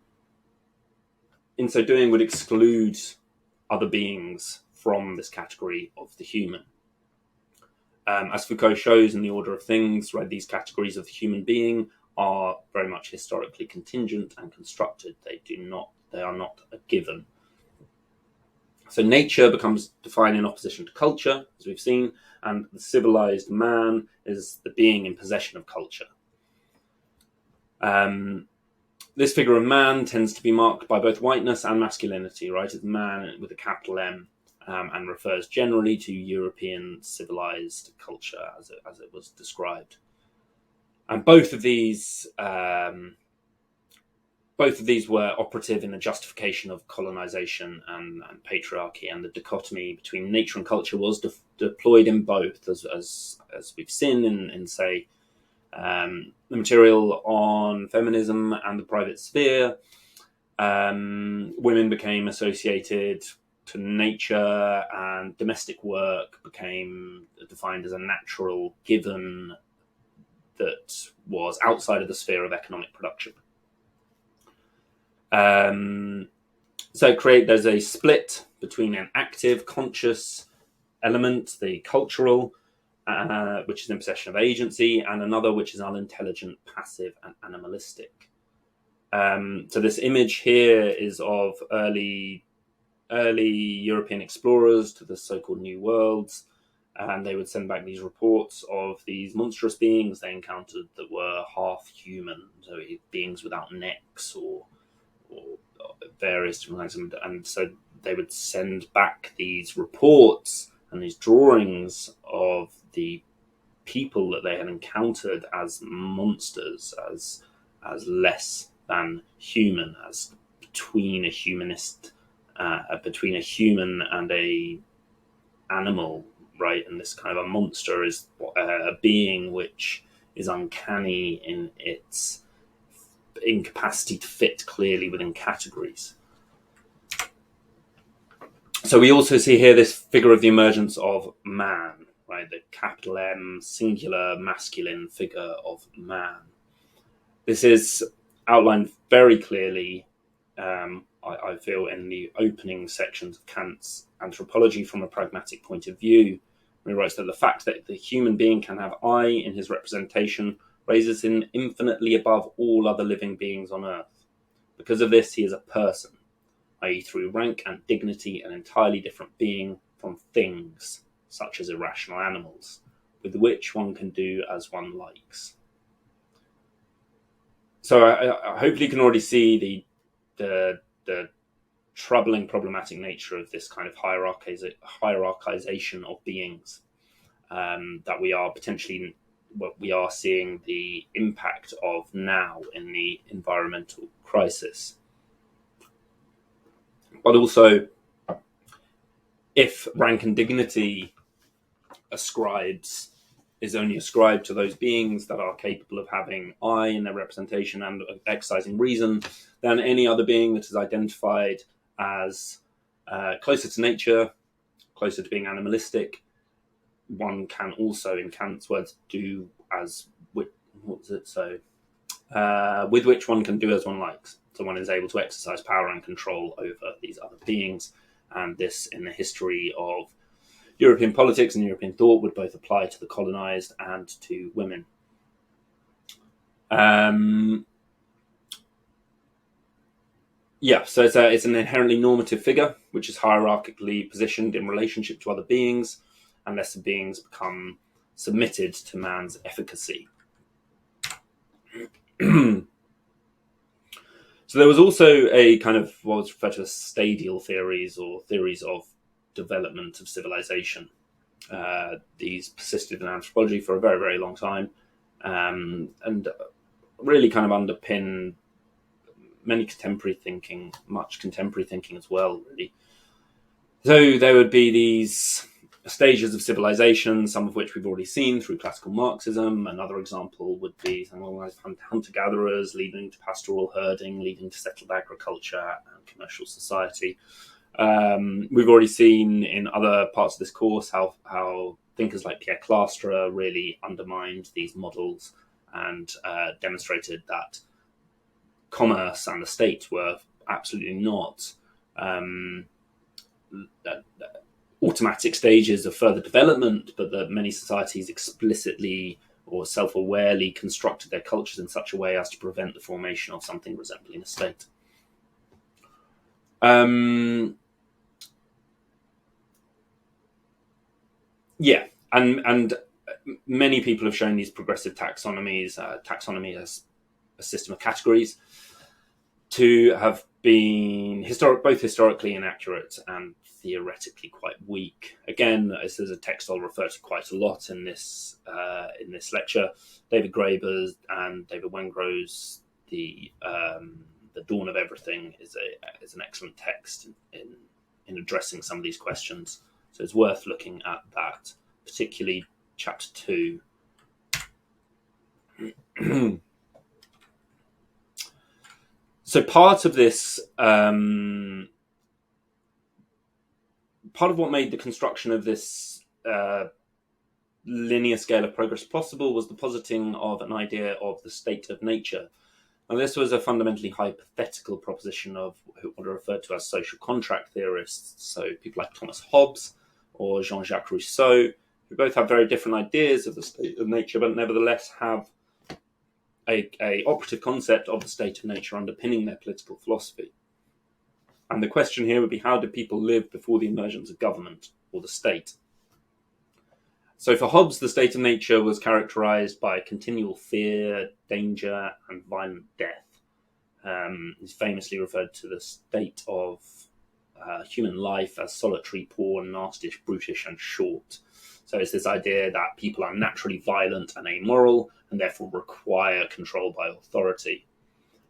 would exclude other beings from this category of the human. As Foucault shows in The Order of Things, right, these categories of the human being are very much historically contingent and constructed. They are not a given. So nature becomes defined in opposition to culture, as we've seen, and the civilized man is the being in possession of culture. This figure of man tends to be marked by both whiteness and masculinity, right? It's man with a capital M, and refers generally to European civilized culture as it was described. And both of these both of these were operative in the justification of colonization and patriarchy, and the dichotomy between nature and culture was deployed in both, as we've seen in say, the material on feminism and the private sphere. Women became associated to nature, and domestic work became defined as a natural given that was outside of the sphere of economic production. So there's a split between an active, conscious element, the cultural, which is an possession of agency, and another which is unintelligent, passive, and animalistic. So this image here is of early European explorers to the so-called New Worlds, and they would send back these reports of these monstrous beings they encountered that were half human, so beings without necks or various different things, and so they would send back these reports and these drawings of the people that they had encountered as monsters, as less than human, as between a human and a animal, right? And this kind of a monster is a being which is uncanny in its incapacity to fit clearly within categories. So we also see here this figure of the emergence of man, right? The capital M, singular, masculine figure of man. This is outlined very clearly, I feel, in the opening sections of Kant's Anthropology from a pragmatic point of view, where he writes that the fact that the human being can have I in his representation raises him infinitely above all other living beings on earth. Because of this, he is a person, i.e. through rank and dignity, an entirely different being from things, such as irrational animals, with which one can do as one likes. So I hopefully you can already see the troubling, problematic nature of this kind of hierarchization of beings, that we are potentially what we are seeing the impact of now in the environmental crisis. But also, if rank and dignity is only ascribed to those beings that are capable of having I in their representation and exercising reason, then any other being that is identified as closer to nature, closer to being animalistic, one can also, in Kant's words, do as with which one can do as one likes. So one is able to exercise power and control over these other beings, and this, in the history of European politics and European thought, would both apply to the colonized and to women. So it's an inherently normative figure, which is hierarchically positioned in relationship to other beings, and lesser beings become submitted to man's efficacy. So there was also a kind of what was referred to as stadial theories, or theories of development of civilization. These persisted in anthropology for a very, very long time, and really kind of underpin much contemporary thinking as well, really. So there would be these stages of civilization, some of which we've already seen through classical Marxism. Another example would be something like hunter-gatherers, leading to pastoral herding, leading to settled agriculture and commercial society. We've already seen in other parts of this course how thinkers like Pierre Clastres really undermined these models and demonstrated that commerce and the state were absolutely not automatic stages of further development, but that many societies explicitly or self-awarely constructed their cultures in such a way as to prevent the formation of something resembling a state. And many people have shown these progressive taxonomies, taxonomy as a system of categories, to have been both historically inaccurate and theoretically quite weak. Again, this is a text I'll refer to quite a lot in this lecture. David Graeber's and David Wengrow's the The Dawn of Everything is an excellent text in addressing some of these questions. So it's worth looking at that, particularly chapter 2. So part of this, part of what made the construction of this linear scale of progress possible was the positing of an idea of the state of nature. And this was a fundamentally hypothetical proposition of what are referred to as social contract theorists. So people like Thomas Hobbes or Jean-Jacques Rousseau, who both have very different ideas of the state of nature, but nevertheless have a operative concept of the state of nature underpinning their political philosophy. And the question here would be, how did people live before the emergence of government or the state? So for Hobbes, the state of nature was characterized by continual fear, danger, and violent death. He's famously referred to the state of human life as solitary, poor, nastish, brutish, and short. So it's this idea that people are naturally violent and amoral, and therefore require control by authority.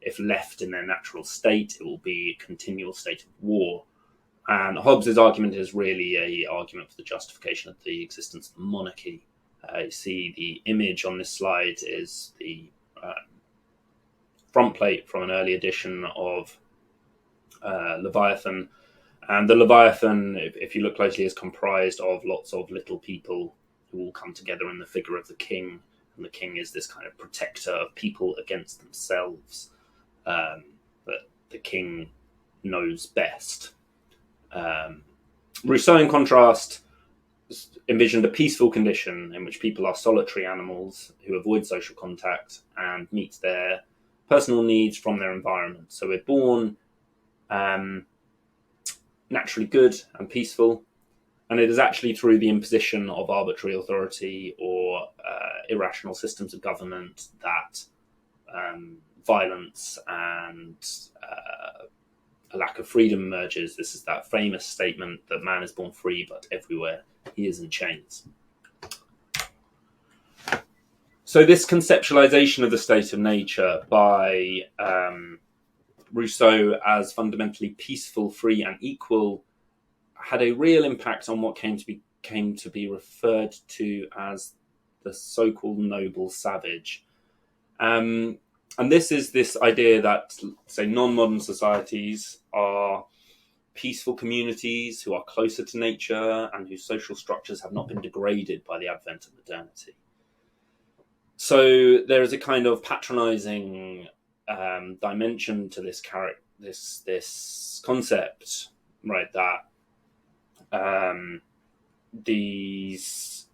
If left in their natural state, it will be a continual state of war. And Hobbes' argument is really an argument for the justification of the existence of the monarchy. You see the image on this slide is the front plate from an early edition of Leviathan. And the Leviathan, if you look closely, is comprised of lots of little people who all come together in the figure of the king. And the king is this kind of protector of people against themselves. But the king knows best. Rousseau, in contrast, envisioned a peaceful condition in which people are solitary animals who avoid social contact and meet their personal needs from their environment. So we're born naturally good and peaceful, and it is actually through the imposition of arbitrary authority or irrational systems of government that violence and a lack of freedom emerges. This is that famous statement that man is born free, but everywhere he is in chains. So this conceptualization of the state of nature by Rousseau as fundamentally peaceful, free, and equal had a real impact on what came to be referred to as the so-called noble savage. And this is this idea that, say, non-modern societies are peaceful communities who are closer to nature and whose social structures have not been degraded by the advent of modernity. So there is a kind of patronizing dimension to this concept, right? That these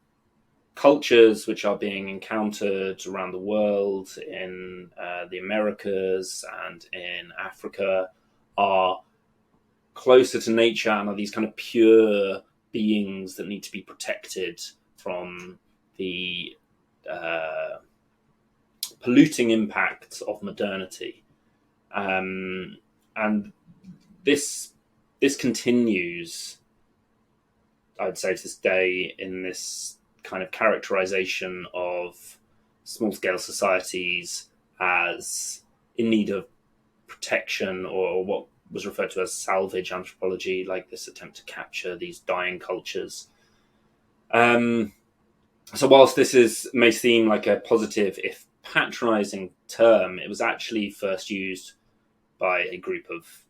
cultures which are being encountered around the world in the Americas and in Africa are closer to nature and are these kind of pure beings that need to be protected from the polluting impacts of modernity. And this continues, I'd say, to this day in this kind of characterization of small-scale societies as in need of protection, or what was referred to as salvage anthropology, like this attempt to capture these dying cultures. So whilst this may seem like a positive, if patronizing term, it was actually first used by a group of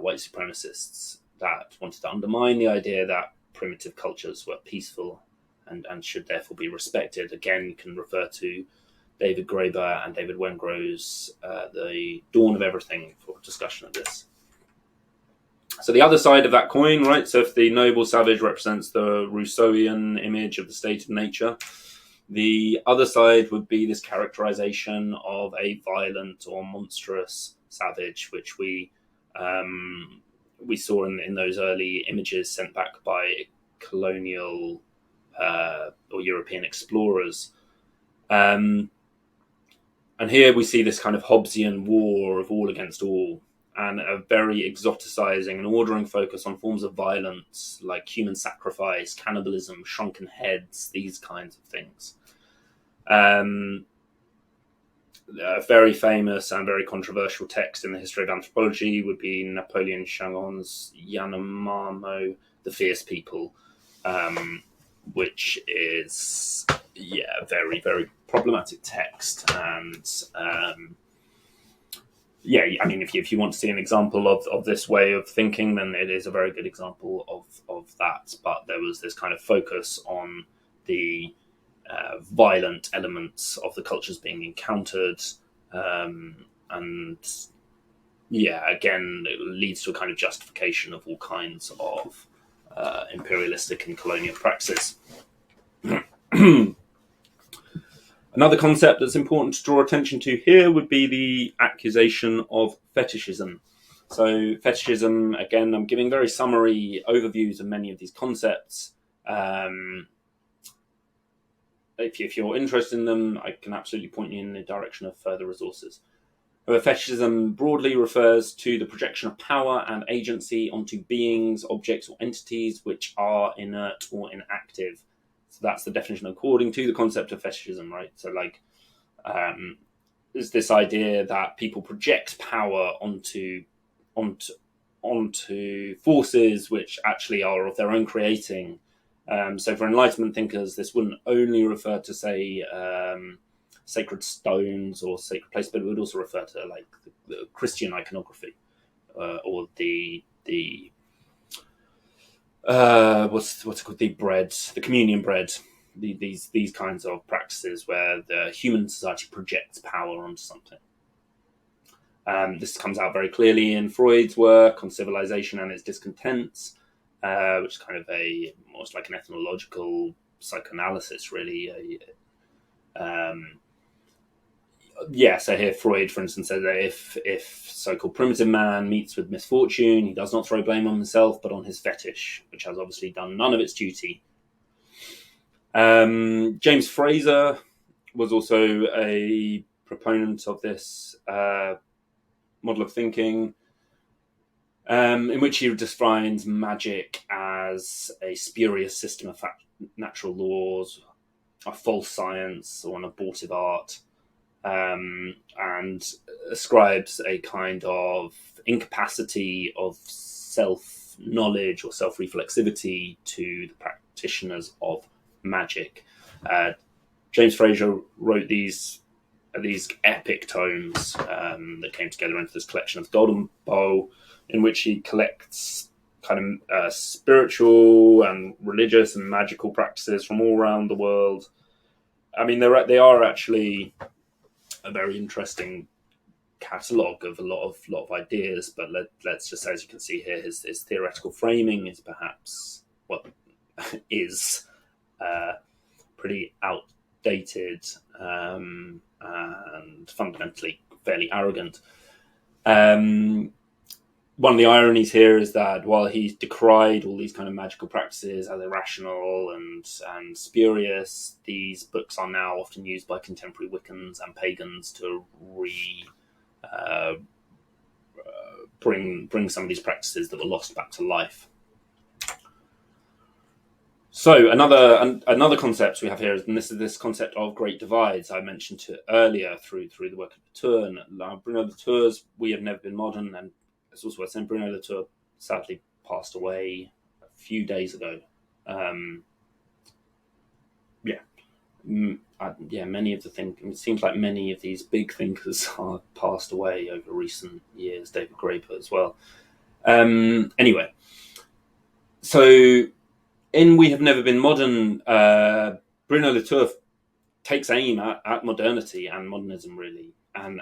white supremacists that wanted to undermine the idea that primitive cultures were peaceful and should therefore be respected. Again, you can refer to David Graeber and David Wengrow's The Dawn of Everything for discussion of this. So the other side of that coin, right? So if the noble savage represents the Rousseauian image of the state of nature, the other side would be this characterization of a violent or monstrous savage, which we saw in those early images sent back by colonial or European explorers. And here we see this kind of Hobbesian war of all against all, and a very exoticizing and ordering focus on forms of violence like human sacrifice, cannibalism, shrunken heads, these kinds of things. a very famous and very controversial text in the history of anthropology would be Napoleon Chagon's Yanomamo, The Fierce People, which is, a very, very problematic text. And if you want to see an example of this way of thinking, then it is a very good example of that. But there was this kind of focus on the violent elements of the cultures being encountered, again, it leads to a kind of justification of all kinds of imperialistic and colonial practices. Another concept that's important to draw attention to here would be the accusation of fetishism. So fetishism, again, I'm giving very summary overviews of many of these concepts. If you're interested in them, I can absolutely point you in the direction of further resources. However, fetishism broadly refers to the projection of power and agency onto beings, objects, or entities which are inert or inactive. So that's the definition according to the concept of fetishism, right? So, there's this idea that people project power onto forces which actually are of their own creating. So for Enlightenment thinkers, this wouldn't only refer to, say, sacred stones or sacred places, but it would also refer to the Christian iconography, or the what's it called, the bread, the communion bread, these kinds of practices where the human society projects power onto something. This comes out very clearly in Freud's work on civilization and its discontents, which is kind of almost like an ethnological psychoanalysis, really. So here Freud, for instance, says that if so-called primitive man meets with misfortune, he does not throw blame on himself, but on his fetish, which has obviously done none of its duty. James Fraser was also a proponent of this model of thinking, in which he defines magic as a spurious system of natural laws, a false science, or an abortive art, and ascribes a kind of incapacity of self-knowledge or self-reflexivity to the practitioners of magic. James Fraser wrote these epic tomes that came together into this collection of Golden Bowl, in which he collects kind of spiritual and religious and magical practices from all around the world. I mean, they are actually a very interesting catalogue of a lot of ideas, but let's just say, as you can see here, his theoretical framing is perhaps is pretty outdated and fundamentally fairly arrogant. One of the ironies here is that while he's decried all these kind of magical practices as irrational and spurious, these books are now often used by contemporary Wiccans and pagans to bring some of these practices that were lost back to life. So another concept we have here, and this is this concept of great divides I mentioned earlier through the work of Latour. And Bruno Latour's We Have Never Been Modern, and it's also worth saying Bruno Latour sadly passed away a few days ago. Many of the it seems like many of these big thinkers are passed away over recent years. David Graeber as well. Anyway, so in We Have Never Been Modern, Bruno Latour takes aim at modernity and modernism, really, and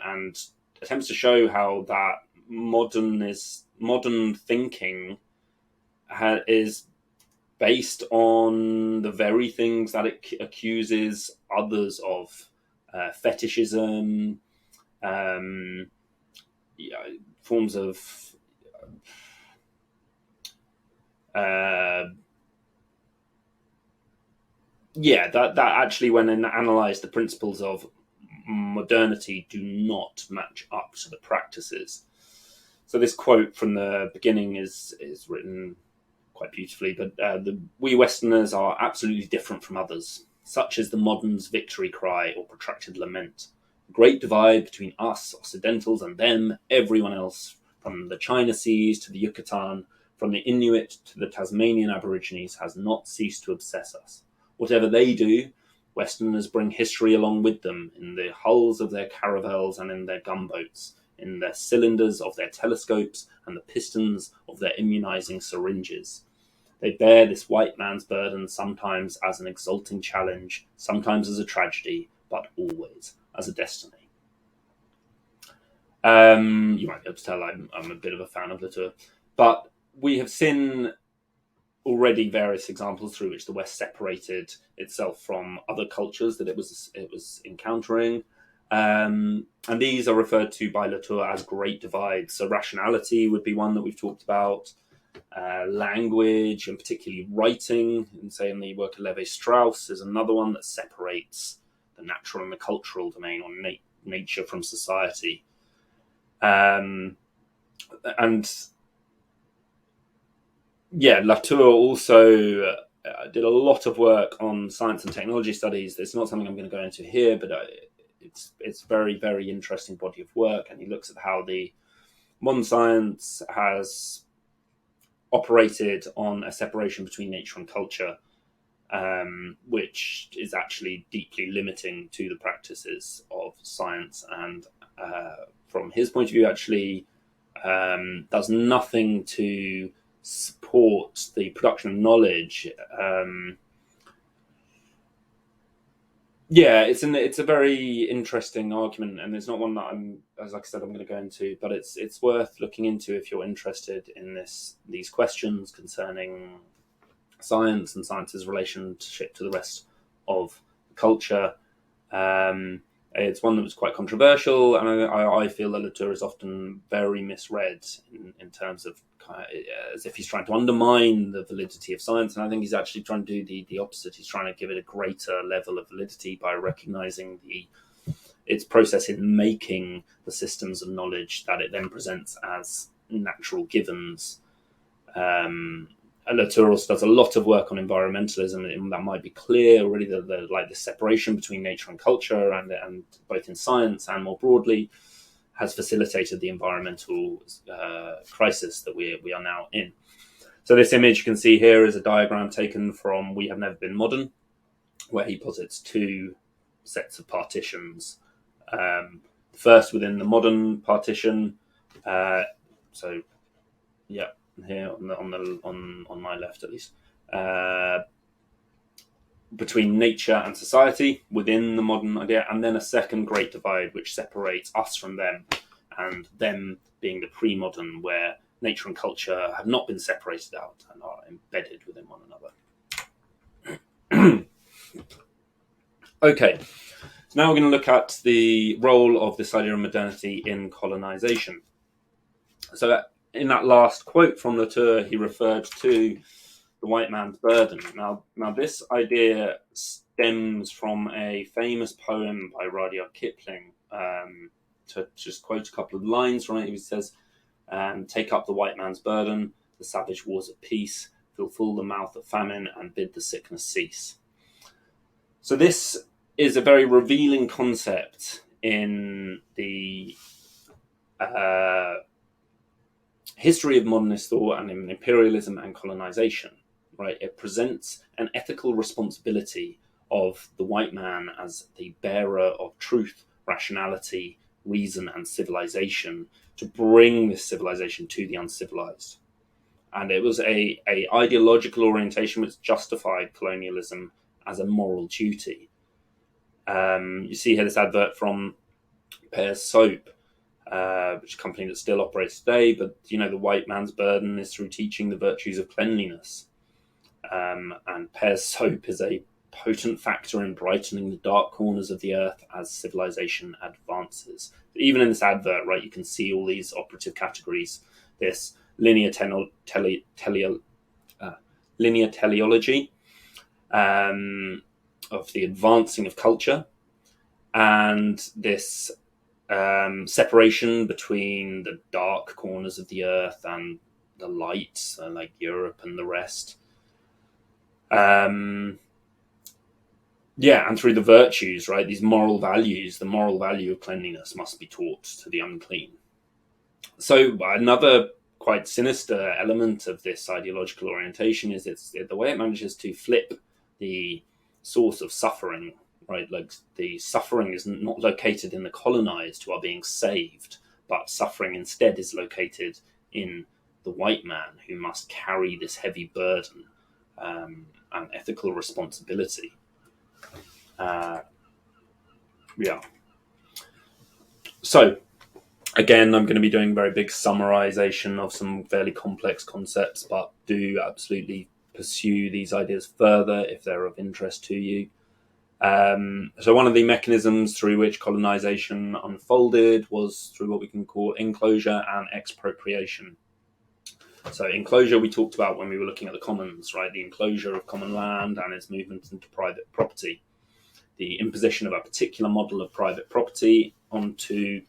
attempts to show how that modern thinking is based on the very things that it accuses others of: fetishism, forms of that actually, when analysed, the principles of modernity do not match up to the practices. So this quote from the beginning is written quite beautifully, but we Westerners are absolutely different from others. Such is the modern's victory cry or protracted lament. great divide between us, Occidentals, and them, everyone else, from the China Seas to the Yucatan, from the Inuit to the Tasmanian Aborigines, has not ceased to obsess us. Whatever they do, Westerners bring history along with them in the hulls of their caravels and in their gunboats, in the cylinders of their telescopes and the pistons of their immunizing syringes. They bear this white man's burden sometimes as an exulting challenge, sometimes as a tragedy, but always as a destiny. You might be able to tell I'm a bit of a fan of Latour, but we have seen already various examples through which the West separated itself from other cultures that it was encountering. And these are referred to by Latour as great divides. So rationality would be one that we've talked about. Language, and particularly writing, and say in the work of Levi-Strauss, is another one that separates the natural and the cultural domain, or nature from society. And yeah, Latour also did a lot of work on science and technology studies. It's not something I'm going to go into here, but it's very, very interesting body of work. And he looks at how the modern science has operated on a separation between nature and culture, which is actually deeply limiting to the practices of science. And from his point of view, actually does nothing to support the production of knowledge. It's a very interesting argument, and it's not one that like I said, I'm going to go into, but it's worth looking into if you're interested in these questions concerning science and science's relationship to the rest of culture. It's one that was quite controversial, and I feel that Latour is often very misread in terms of as if he's trying to undermine the validity of science, and I think he's actually trying to do the opposite. He's trying to give it a greater level of validity by recognizing its process in making the systems of knowledge that it then presents as natural givens. Latour also does a lot of work on environmentalism, and that might be clear already. The separation between nature and culture, and both in science and more broadly, has facilitated the environmental crisis that we are now in. So this image you can see here is a diagram taken from We Have Never Been Modern, where he posits two sets of partitions. First within the modern partition, here on my left at least, between nature and society within the modern idea, and then a second great divide which separates us from them, and them being the pre-modern, where nature and culture have not been separated out and are embedded within one another. Okay, so now we're going to look at the role of this idea of modernity in colonization. So in that last quote from Latour, he referred to the white man's burden. Now this idea stems from a famous poem by Rudyard Kipling. To just quote a couple of lines from it, he says, "Take up the white man's burden, the savage wars of peace, fill full the mouth of famine, and bid the sickness cease." So this is a very revealing concept in the history of modernist thought and in imperialism and colonization, right? It presents an ethical responsibility of the white man as the bearer of truth, rationality, reason, and civilization to bring this civilization to the uncivilized. And it was a ideological orientation which justified colonialism as a moral duty. You see here this advert from Pear's Soap, which is a company that still operates today, but the white man's burden is through teaching the virtues of cleanliness. And Pear's Soap is a potent factor in brightening the dark corners of the earth as civilization advances. Even in this advert, right, you can see all these operative categories. This linear teleology of the advancing of culture, and this separation between the dark corners of the earth and the light, like Europe and the rest. Yeah, and through the virtues, right? These moral values, the moral value of cleanliness must be taught to the unclean. So another quite sinister element of this ideological orientation is the way it manages to flip the source of suffering, right? Like the suffering is not located in the colonized who are being saved, but suffering instead is located in the white man who must carry this heavy burden and ethical responsibility. Yeah. So again, I'm going to be doing a very big summarization of some fairly complex concepts, but do absolutely pursue these ideas further if they're of interest to you. So one of the mechanisms through which colonization unfolded was through what we can call enclosure and expropriation. So enclosure we talked about when we were looking at the commons, right? The enclosure of common land and its movement into private property. The imposition of a particular model of private property onto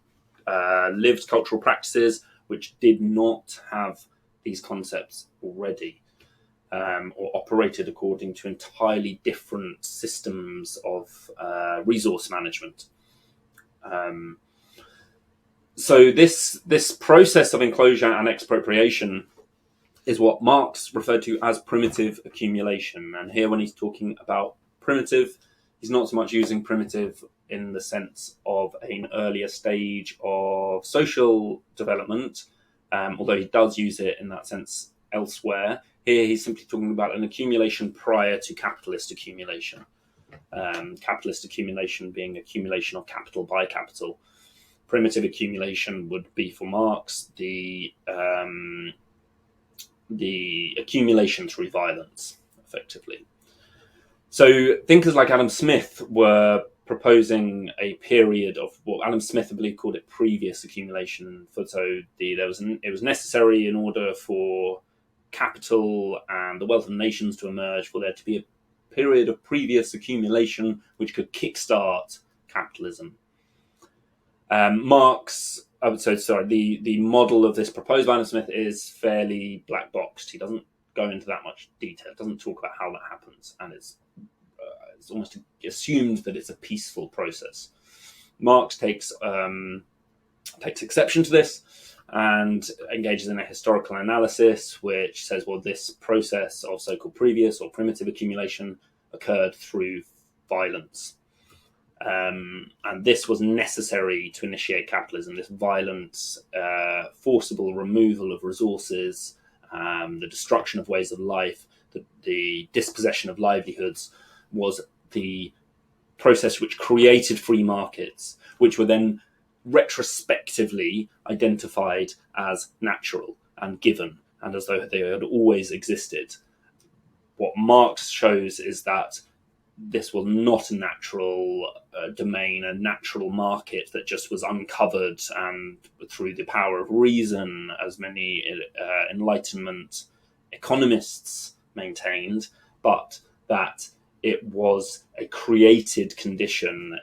lived cultural practices which did not have these concepts already, or operated according to entirely different systems of resource management. So this process of enclosure and expropriation is what Marx referred to as primitive accumulation. And here, when he's talking about primitive, he's not so much using primitive in the sense of an earlier stage of social development, although he does use it in that sense elsewhere. Here he's simply talking about an accumulation prior to capitalist accumulation. Capitalist accumulation being accumulation of capital by capital. Primitive accumulation would be, for Marx, the accumulation through violence, effectively. So thinkers like Adam Smith were proposing a period of what Adam Smith, I believe, called it previous accumulation. It was necessary in order for capital and the wealth of nations to emerge for there to be a period of previous accumulation which could kickstart capitalism. Marx, the model of this proposed by Adam Smith is fairly black boxed. He doesn't go into that much detail. It doesn't talk about how that happens, and it's almost assumed that it's a peaceful process. Marx takes exception to this and engages in a historical analysis which says, well, this process of so-called previous or primitive accumulation occurred through violence. And this was necessary to initiate capitalism, this violent, forcible removal of resources, the destruction of ways of life, the dispossession of livelihoods was the process which created free markets, which were then retrospectively identified as natural and given, and as though they had always existed. What Marx shows is that this was not a natural domain, a natural market that just was uncovered and through the power of reason, as many Enlightenment economists maintained, but that it was a created condition,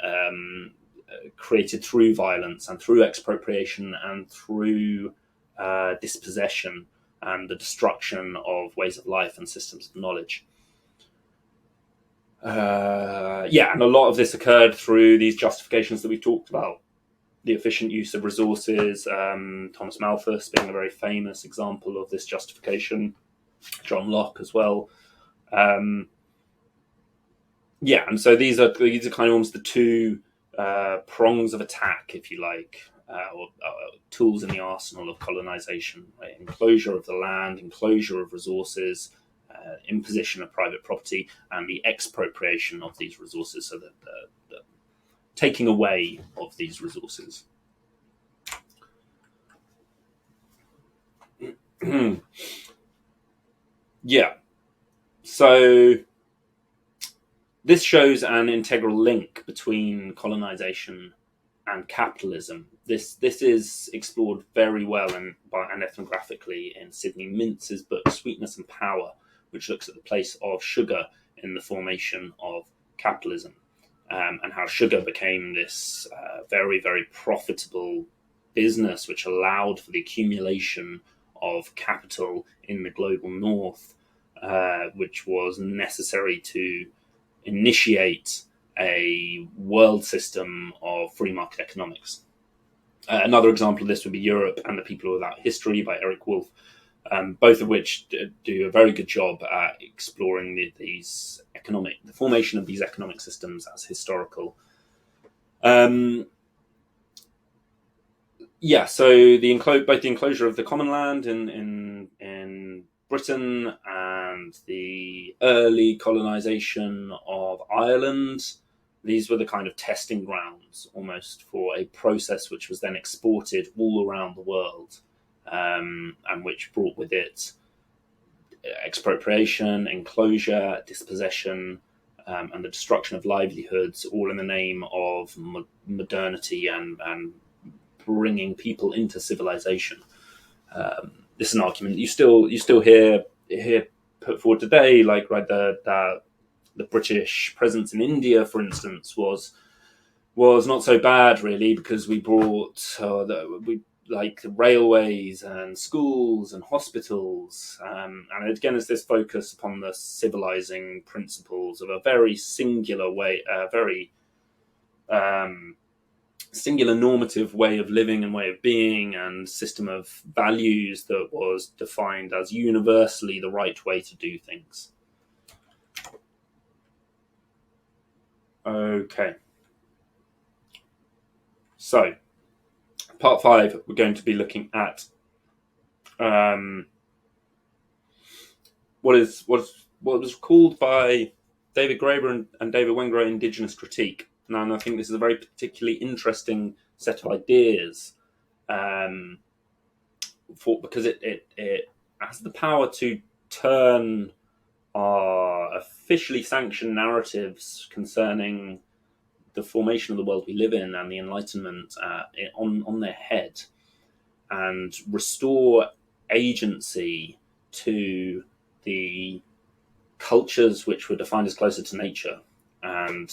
created through violence and through expropriation and through dispossession and the destruction of ways of life and systems of knowledge. And a lot of this occurred through these justifications that we've talked about. The efficient use of resources, Thomas Malthus being a very famous example of this justification, John Locke as well. And so these are kind of almost the two prongs of attack, if you like, or tools in the arsenal of colonization, right? Enclosure of the land, enclosure of resources, imposition of private property, and the expropriation of these resources, so that the taking away of these resources. So this shows an integral link between colonization and capitalism. This is explored very well and ethnographically in Sidney Mintz's book Sweetness and Power, which looks at the place of sugar in the formation of capitalism, and how sugar became this very, very profitable business which allowed for the accumulation of capital in the global north, which was necessary to initiate a world system of free market economics. Another example of this would be Europe and the People Without History by Eric Wolf, both of which do a very good job at exploring the formation of these economic systems as historical. So both the enclosure of the common land in Britain and the early colonization of Ireland, these were the kind of testing grounds almost for a process which was then exported all around the world, and which brought with it expropriation, enclosure, dispossession, and the destruction of livelihoods, all in the name of modernity and bringing people into civilization. This is an argument you still hear put forward today, like the British presence in India, for instance, was not so bad really, because we brought like railways and schools and hospitals, and again, it's this focus upon the civilizing principles of a very singular way, very singular normative way of living and way of being, and system of values that was defined as universally the right way to do things. Okay. So, part 5, we're going to be looking at what was called by David Graeber and David Wengrow indigenous critique. Now, and I think this is a very particularly interesting set of ideas, because it has the power to turn our officially sanctioned narratives concerning the formation of the world we live in and the Enlightenment on their head, and restore agency to the cultures which were defined as closer to nature. And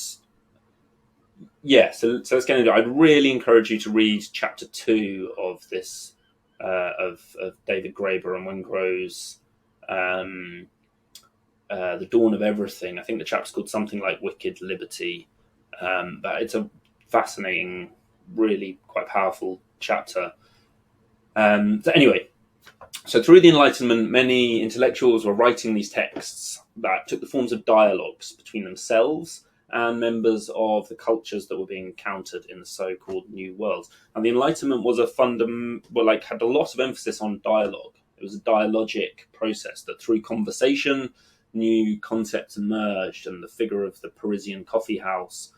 so let's get into it. I'd really encourage you to read chapter 2 of this, of David Graeber and Wengrow's The Dawn of Everything. I think the chapter's called something like Wicked Liberty. But it's a fascinating, really quite powerful chapter. So through the Enlightenment, many intellectuals were writing these texts that took the forms of dialogues between themselves and members of the cultures that were being encountered in the so-called New World. And the Enlightenment was had a lot of emphasis on dialogue. It was a dialogic process that through conversation, new concepts emerged, and the figure of the Parisian coffee house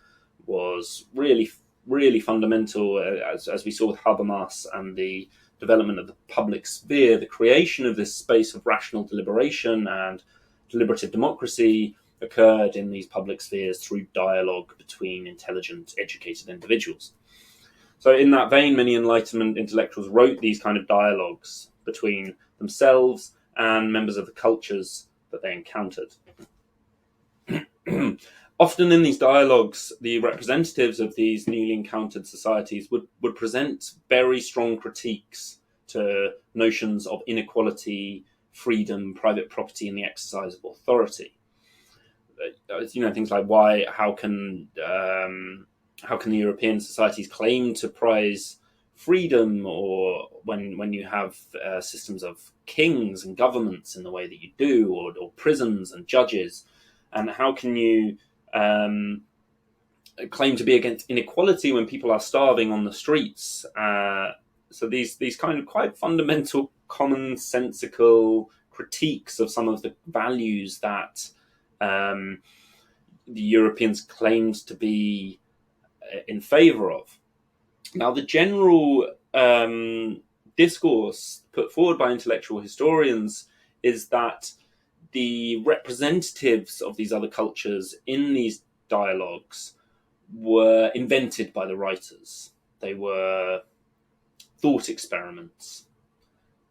was really, really fundamental, as we saw with Habermas and the development of the public sphere. The creation of this space of rational deliberation and deliberative democracy occurred in these public spheres through dialogue between intelligent, educated individuals. So in that vein, many Enlightenment intellectuals wrote these kind of dialogues between themselves and members of the cultures that they encountered. Often in these dialogues, the representatives of these newly encountered societies would present very strong critiques to notions of inequality, freedom, private property, and the exercise of authority. Things like how can the European societies claim to prize freedom, or when you have systems of kings and governments in the way that you do, or prisons and judges, and how can you claim to be against inequality when people are starving on the streets? So these kind of quite fundamental, commonsensical critiques of some of the values that the Europeans claimed to be in favour of. Now, the general discourse put forward by intellectual historians is that the representatives of these other cultures in these dialogues were invented by the writers. They were thought experiments.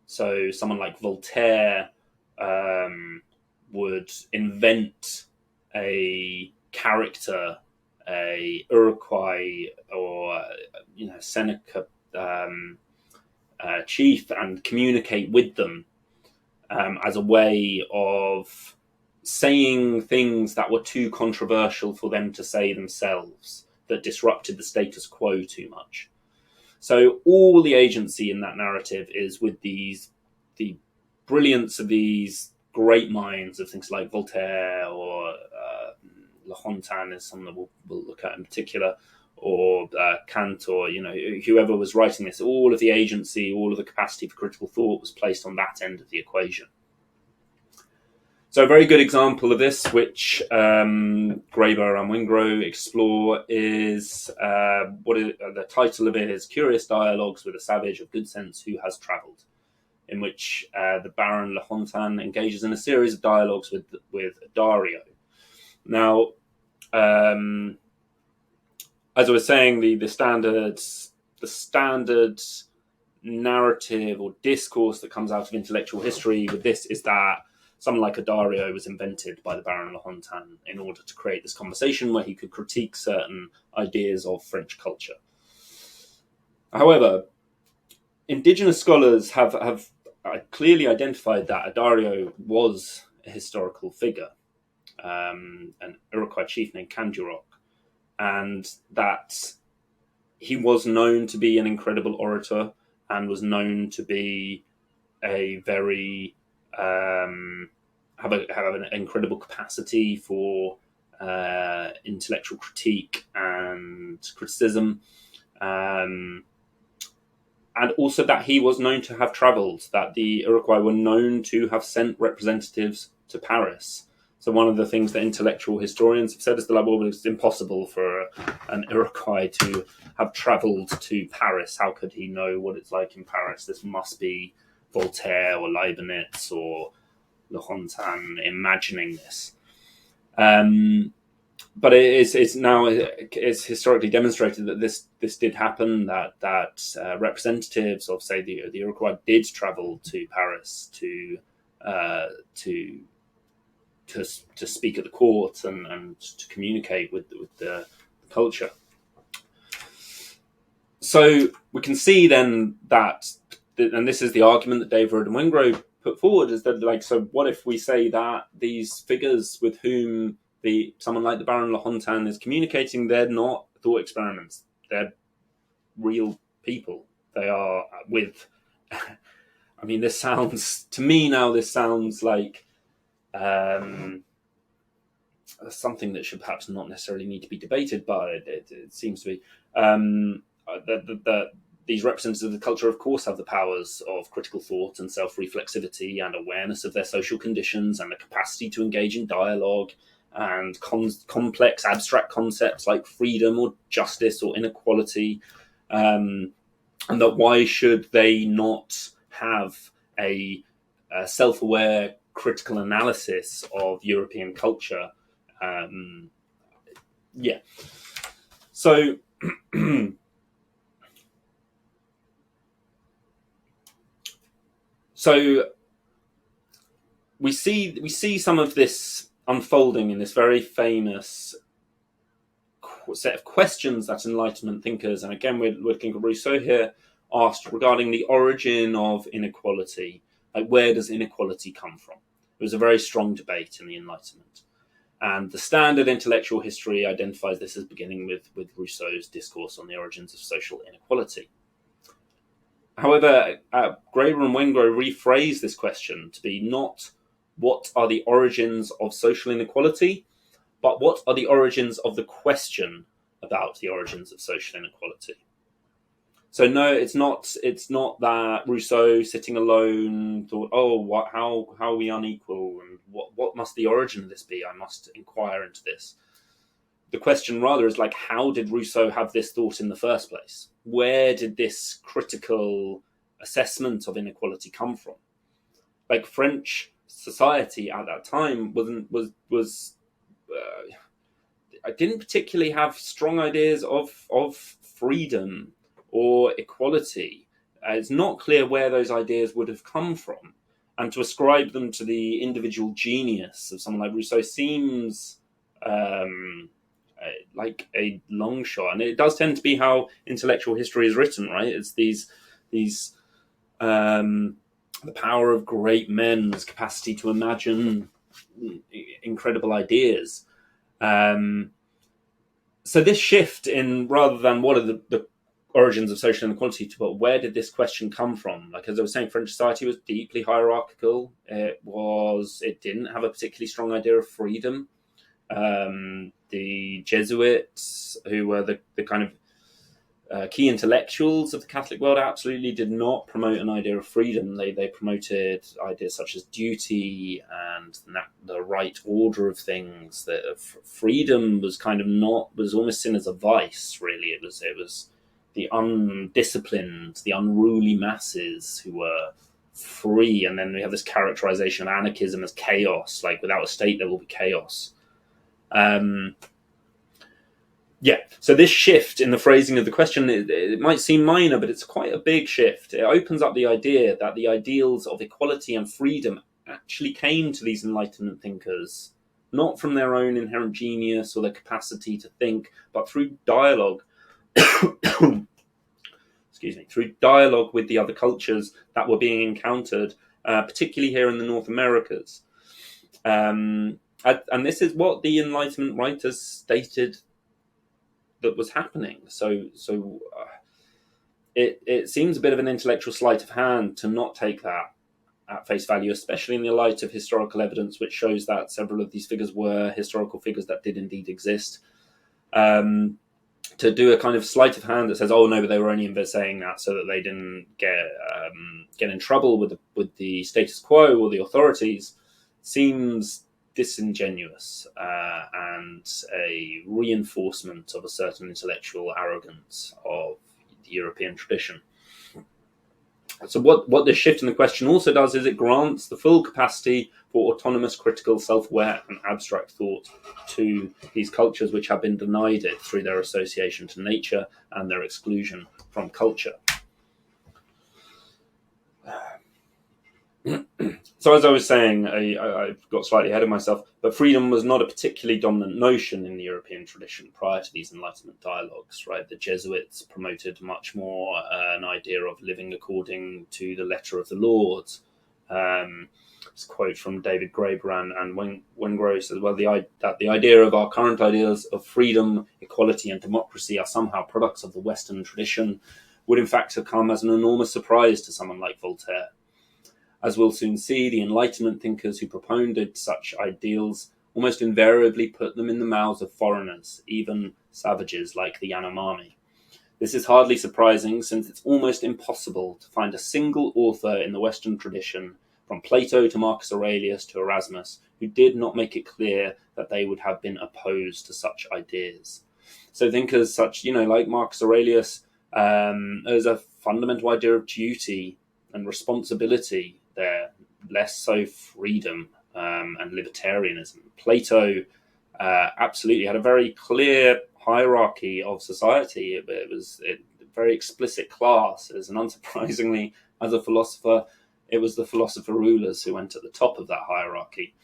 So someone like Voltaire would invent a character, a Iroquois or Seneca chief, and communicate with them as a way of saying things that were too controversial for them to say themselves, that disrupted the status quo too much. So all the agency in that narrative is with the brilliance of these great minds of things like Voltaire or La Hontan is someone that we'll look at in particular, or Kant, or whoever was writing this. All of the agency, all of the capacity for critical thought was placed on that end of the equation. So a very good example of this, which Graeber and Wingro explore, is the title of it is Curious Dialogues with a Savage of Good Sense Who Has Travelled, in which the Baron La Hontan engages in a series of dialogues with Dario. Now, as I was saying, the standard narrative or discourse that comes out of intellectual history with this is that someone like a Dario was invented by the Baron La Hontan in order to create this conversation where he could critique certain ideas of French culture. However, indigenous scholars have clearly identified that Dario was a historical figure, an Iroquois chief named Kanjurok, and that he was known to be an incredible orator and was known to be a very have an incredible capacity for intellectual critique and criticism, and also that he was known to have travelled, that the Iroquois were known to have sent representatives to Paris. So one of the things that intellectual historians have said is that it's impossible for an Iroquois to have travelled to Paris. How could he know what it's like in Paris? This must be Voltaire or Leibniz or La Hontan imagining this. But it's historically demonstrated that this did happen, that representatives of, say, the Iroquois did travel to Paris to speak at the court and to communicate with the culture. So we can see then that, and this is the argument that David and Wingro put forward, is that, so what if we say that these figures with whom someone like the Baron La Hontan is communicating, they're not thought experiments, they're real people. They are with, I mean, this sounds like something that should perhaps not necessarily need to be debated, but it seems to be. These representatives of the culture, of course, have the powers of critical thought and self-reflexivity and awareness of their social conditions and the capacity to engage in dialogue and complex abstract concepts like freedom or justice or inequality. And that why should they not have a self-aware critical analysis of European culture? So So we see some of this unfolding in this very famous set of questions that Enlightenment thinkers, and again we're looking at Rousseau here, asked regarding the origin of inequality. Like, where does inequality come from? It was a very strong debate in the Enlightenment. And the standard intellectual history identifies this as beginning with Rousseau's Discourse on the Origins of Social Inequality. However, Graeber and Wingro rephrase this question to be not what are the origins of social inequality, but what are the origins of the question about the origins of social inequality. So no, it's not that Rousseau, sitting alone, thought, how are we unequal, and what must the origin of this be? I must inquire into this. The question rather is, like, how did Rousseau have this thought in the first place? Where did this critical assessment of inequality come from? Like, French society at that time I didn't particularly have strong ideas of freedom or equality. It's not clear where those ideas would have come from, and to ascribe them to the individual genius of someone like Rousseau seems like a long shot. And it does tend to be how intellectual history is written, right? It's these the power of great men's capacity to imagine incredible ideas. So this shift in, rather than what are the origins of social inequality, but where did this question come from? Like, as I was saying, French society was deeply hierarchical. It didn't have a particularly strong idea of freedom. The Jesuits, who were the kind of key intellectuals of the Catholic world, absolutely did not promote an idea of freedom. They promoted ideas such as duty and the right order of things. That freedom was was almost seen as a vice. Really, it was the undisciplined, the unruly masses who were free. And then we have this characterization of anarchism as chaos. Like, without a state, there will be chaos. So this shift in the phrasing of the question, it might seem minor, but it's quite a big shift. It opens up the idea that the ideals of equality and freedom actually came to these Enlightenment thinkers, not from their own inherent genius or their capacity to think, but through dialogue. Through dialogue with the other cultures that were being encountered, particularly here in the North Americas. And this is what the Enlightenment writers stated that was happening. So it seems a bit of an intellectual sleight of hand to not take that at face value, especially in the light of historical evidence, which shows that several of these figures were historical figures that did indeed exist. To do a kind of sleight of hand that says, "Oh no, but they were only saying that so that they didn't get in trouble with the status quo or the authorities," seems disingenuous and a reinforcement of a certain intellectual arrogance of the European tradition. So what this shift in the question also does is it grants the full capacity for autonomous, critical, self-aware and abstract thought to these cultures which have been denied it through their association to nature and their exclusion from culture. So as I was saying, I got slightly ahead of myself, but freedom was not a particularly dominant notion in the European tradition prior to these Enlightenment dialogues, right? The Jesuits promoted much more an idea of living according to the letter of the Lords. It's a quote from David Graeber and Wengrow says, well, that the idea of our current ideas of freedom, equality and democracy are somehow products of the Western tradition would in fact have come as an enormous surprise to someone like Voltaire. As we'll soon see, the Enlightenment thinkers who propounded such ideals almost invariably put them in the mouths of foreigners, even savages like the Yanomami. This is hardly surprising, since it's almost impossible to find a single author in the Western tradition, from Plato to Marcus Aurelius to Erasmus, who did not make it clear that they would have been opposed to such ideas. So thinkers such, like Marcus Aurelius, there's a fundamental idea of duty and responsibility there, less so freedom and libertarianism. Plato absolutely had a very clear hierarchy of society. It was a very explicit class, and unsurprisingly, as a philosopher, it was the philosopher rulers who went at the top of that hierarchy.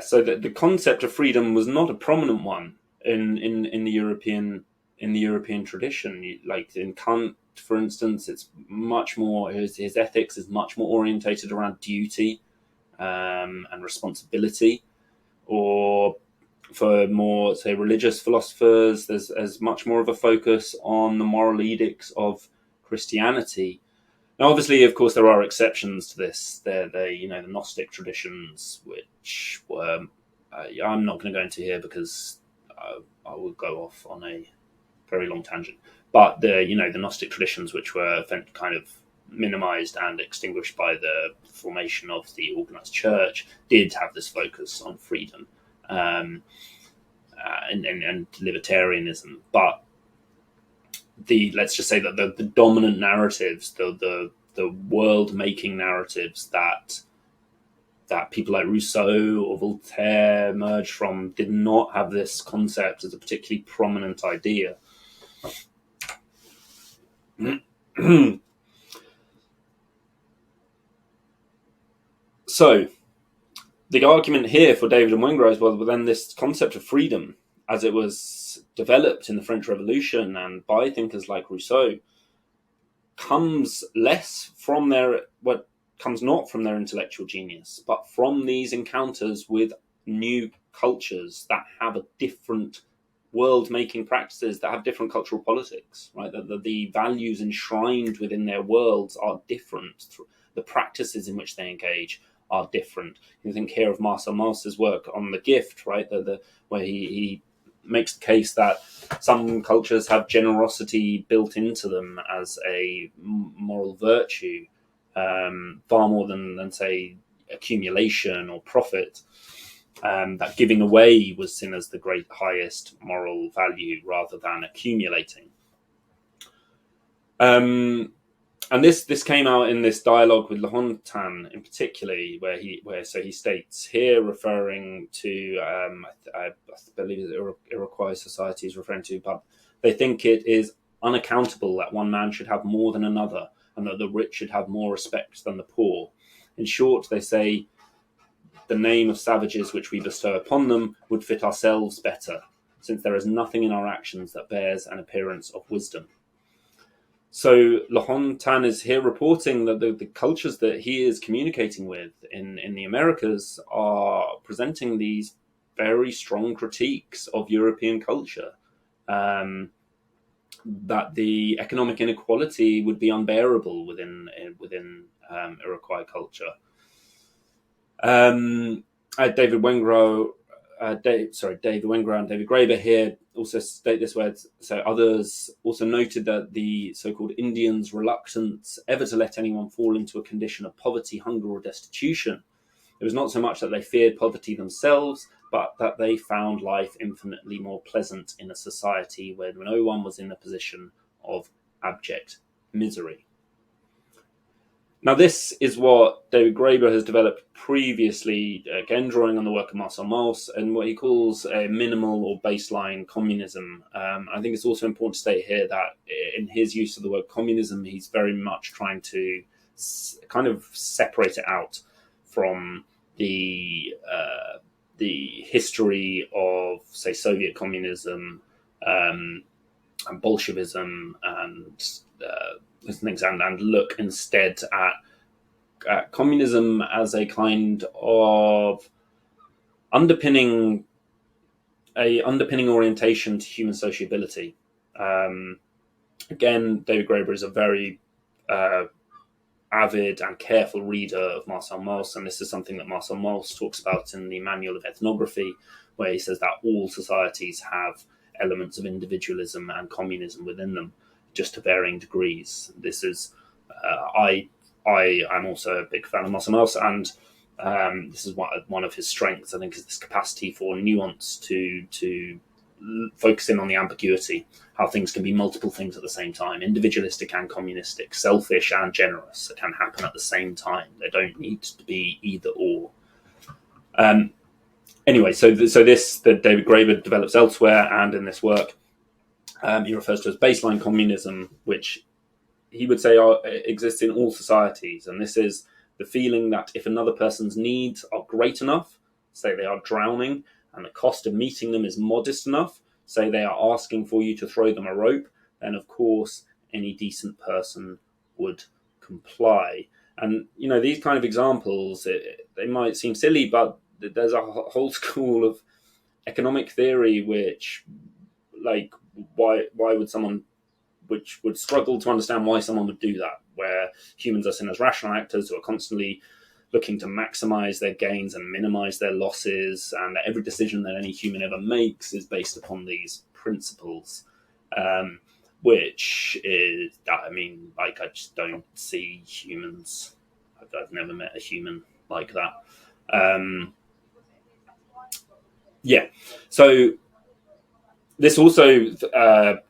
So the concept of freedom was not a prominent one in the European tradition. Like in Kant, for instance, it's much more, his ethics is much more orientated around duty and responsibility. Or for more, say, religious philosophers, there's much more of a focus on the moral edicts of Christianity. Now, obviously, of course, there are exceptions to this. They're the Gnostic traditions, which were I'm not going to go into here because I will go off on a very long tangent. But the Gnostic traditions, which were kind of minimized and extinguished by the formation of the organized church, did have this focus on freedom and libertarianism. But let's just say that the dominant narratives, the world-making narratives that people like Rousseau or Voltaire emerged from did not have this concept as a particularly prominent idea. So, the argument here for David and Wengrow is, well, then this concept of freedom, as it was developed in the French Revolution and by thinkers like Rousseau, comes less from what comes not from their intellectual genius, but from these encounters with new cultures that have a different world-making practices, that have different cultural politics, right? The values enshrined within their worlds are different. The practices in which they engage are different. You think here of Marcel Mauss's work on the gift, right? Where he makes the case that some cultures have generosity built into them as a moral virtue, far more than say accumulation or profit. That giving away was seen as the great highest moral value rather than accumulating. And this came out in this dialogue with Lahontan in particular, where he states here, referring to I believe it's Iroquois society is referring to, but they think it is unaccountable that one man should have more than another, and that the rich should have more respect than the poor. In short, they say, the name of savages which we bestow upon them would fit ourselves better, since there is nothing in our actions that bears an appearance of wisdom. So Lahontan is here reporting that the cultures that he is communicating with in the Americas are presenting these very strong critiques of European culture, that the economic inequality would be unbearable within Iroquois culture. David Wengrow and David Graeber here also state this word. So others also noted that the so-called Indians' reluctance ever to let anyone fall into a condition of poverty, hunger, or destitution. It was not so much that they feared poverty themselves, but that they found life infinitely more pleasant in a society where no one was in a position of abject misery. Now, this is what David Graeber has developed previously, again drawing on the work of Marcel Mauss, and what he calls a minimal or baseline communism. I think it's also important to state here that in his use of the word communism, he's very much trying to kind of separate it out from the history of, say, Soviet communism and Bolshevism and things, and look instead at communism as a kind of underpinning orientation to human sociability. Again, David Graeber is a very avid and careful reader of Marcel Mauss, and this is something that Marcel Mauss talks about in the Manual of Ethnography, where he says that all societies have elements of individualism and communism within them, just to varying degrees. This is I am also a big fan of Marcel Mauss, and this is one of his strengths, I think, is this capacity for nuance to focus in on the ambiguity, how things can be multiple things at the same time, individualistic and communistic, selfish and generous. It can happen at the same time. They don't need to be either or. Anyway, so this that David Graeber develops elsewhere and in this work, he refers to as baseline communism, which he would say exists in all societies. And this is the feeling that if another person's needs are great enough, say they are drowning, and the cost of meeting them is modest enough, say they are asking for you to throw them a rope, then of course any decent person would comply. And, you know, these kind of examples, they might seem silly, but there's a whole school of economic theory which, like, why would someone, which would struggle to understand why someone would do that, where humans are seen as rational actors who are constantly looking to maximize their gains and minimize their losses, and that every decision that any human ever makes is based upon these principles, which is, I mean, like, I just don't see humans. I've never met a human like that. So this also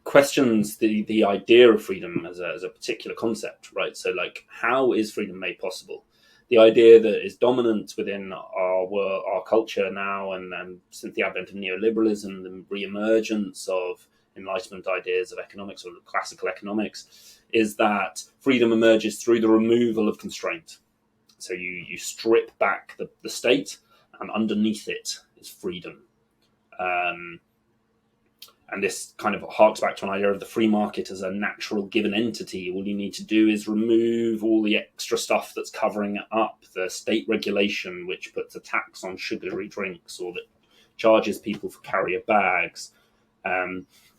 questions the idea of freedom as a particular concept, right? So, like, how is freedom made possible? The idea that is dominant within our culture now, and since the advent of neoliberalism, the re-emergence of Enlightenment ideas of economics, or classical economics, is that freedom emerges through the removal of constraint. So you strip back the state, and underneath it is freedom. And this kind of harks back to an idea of the free market as a natural given entity. All you need to do is remove all the extra stuff that's covering it up, the state regulation, which puts a tax on sugary drinks or that charges people for carrier bags.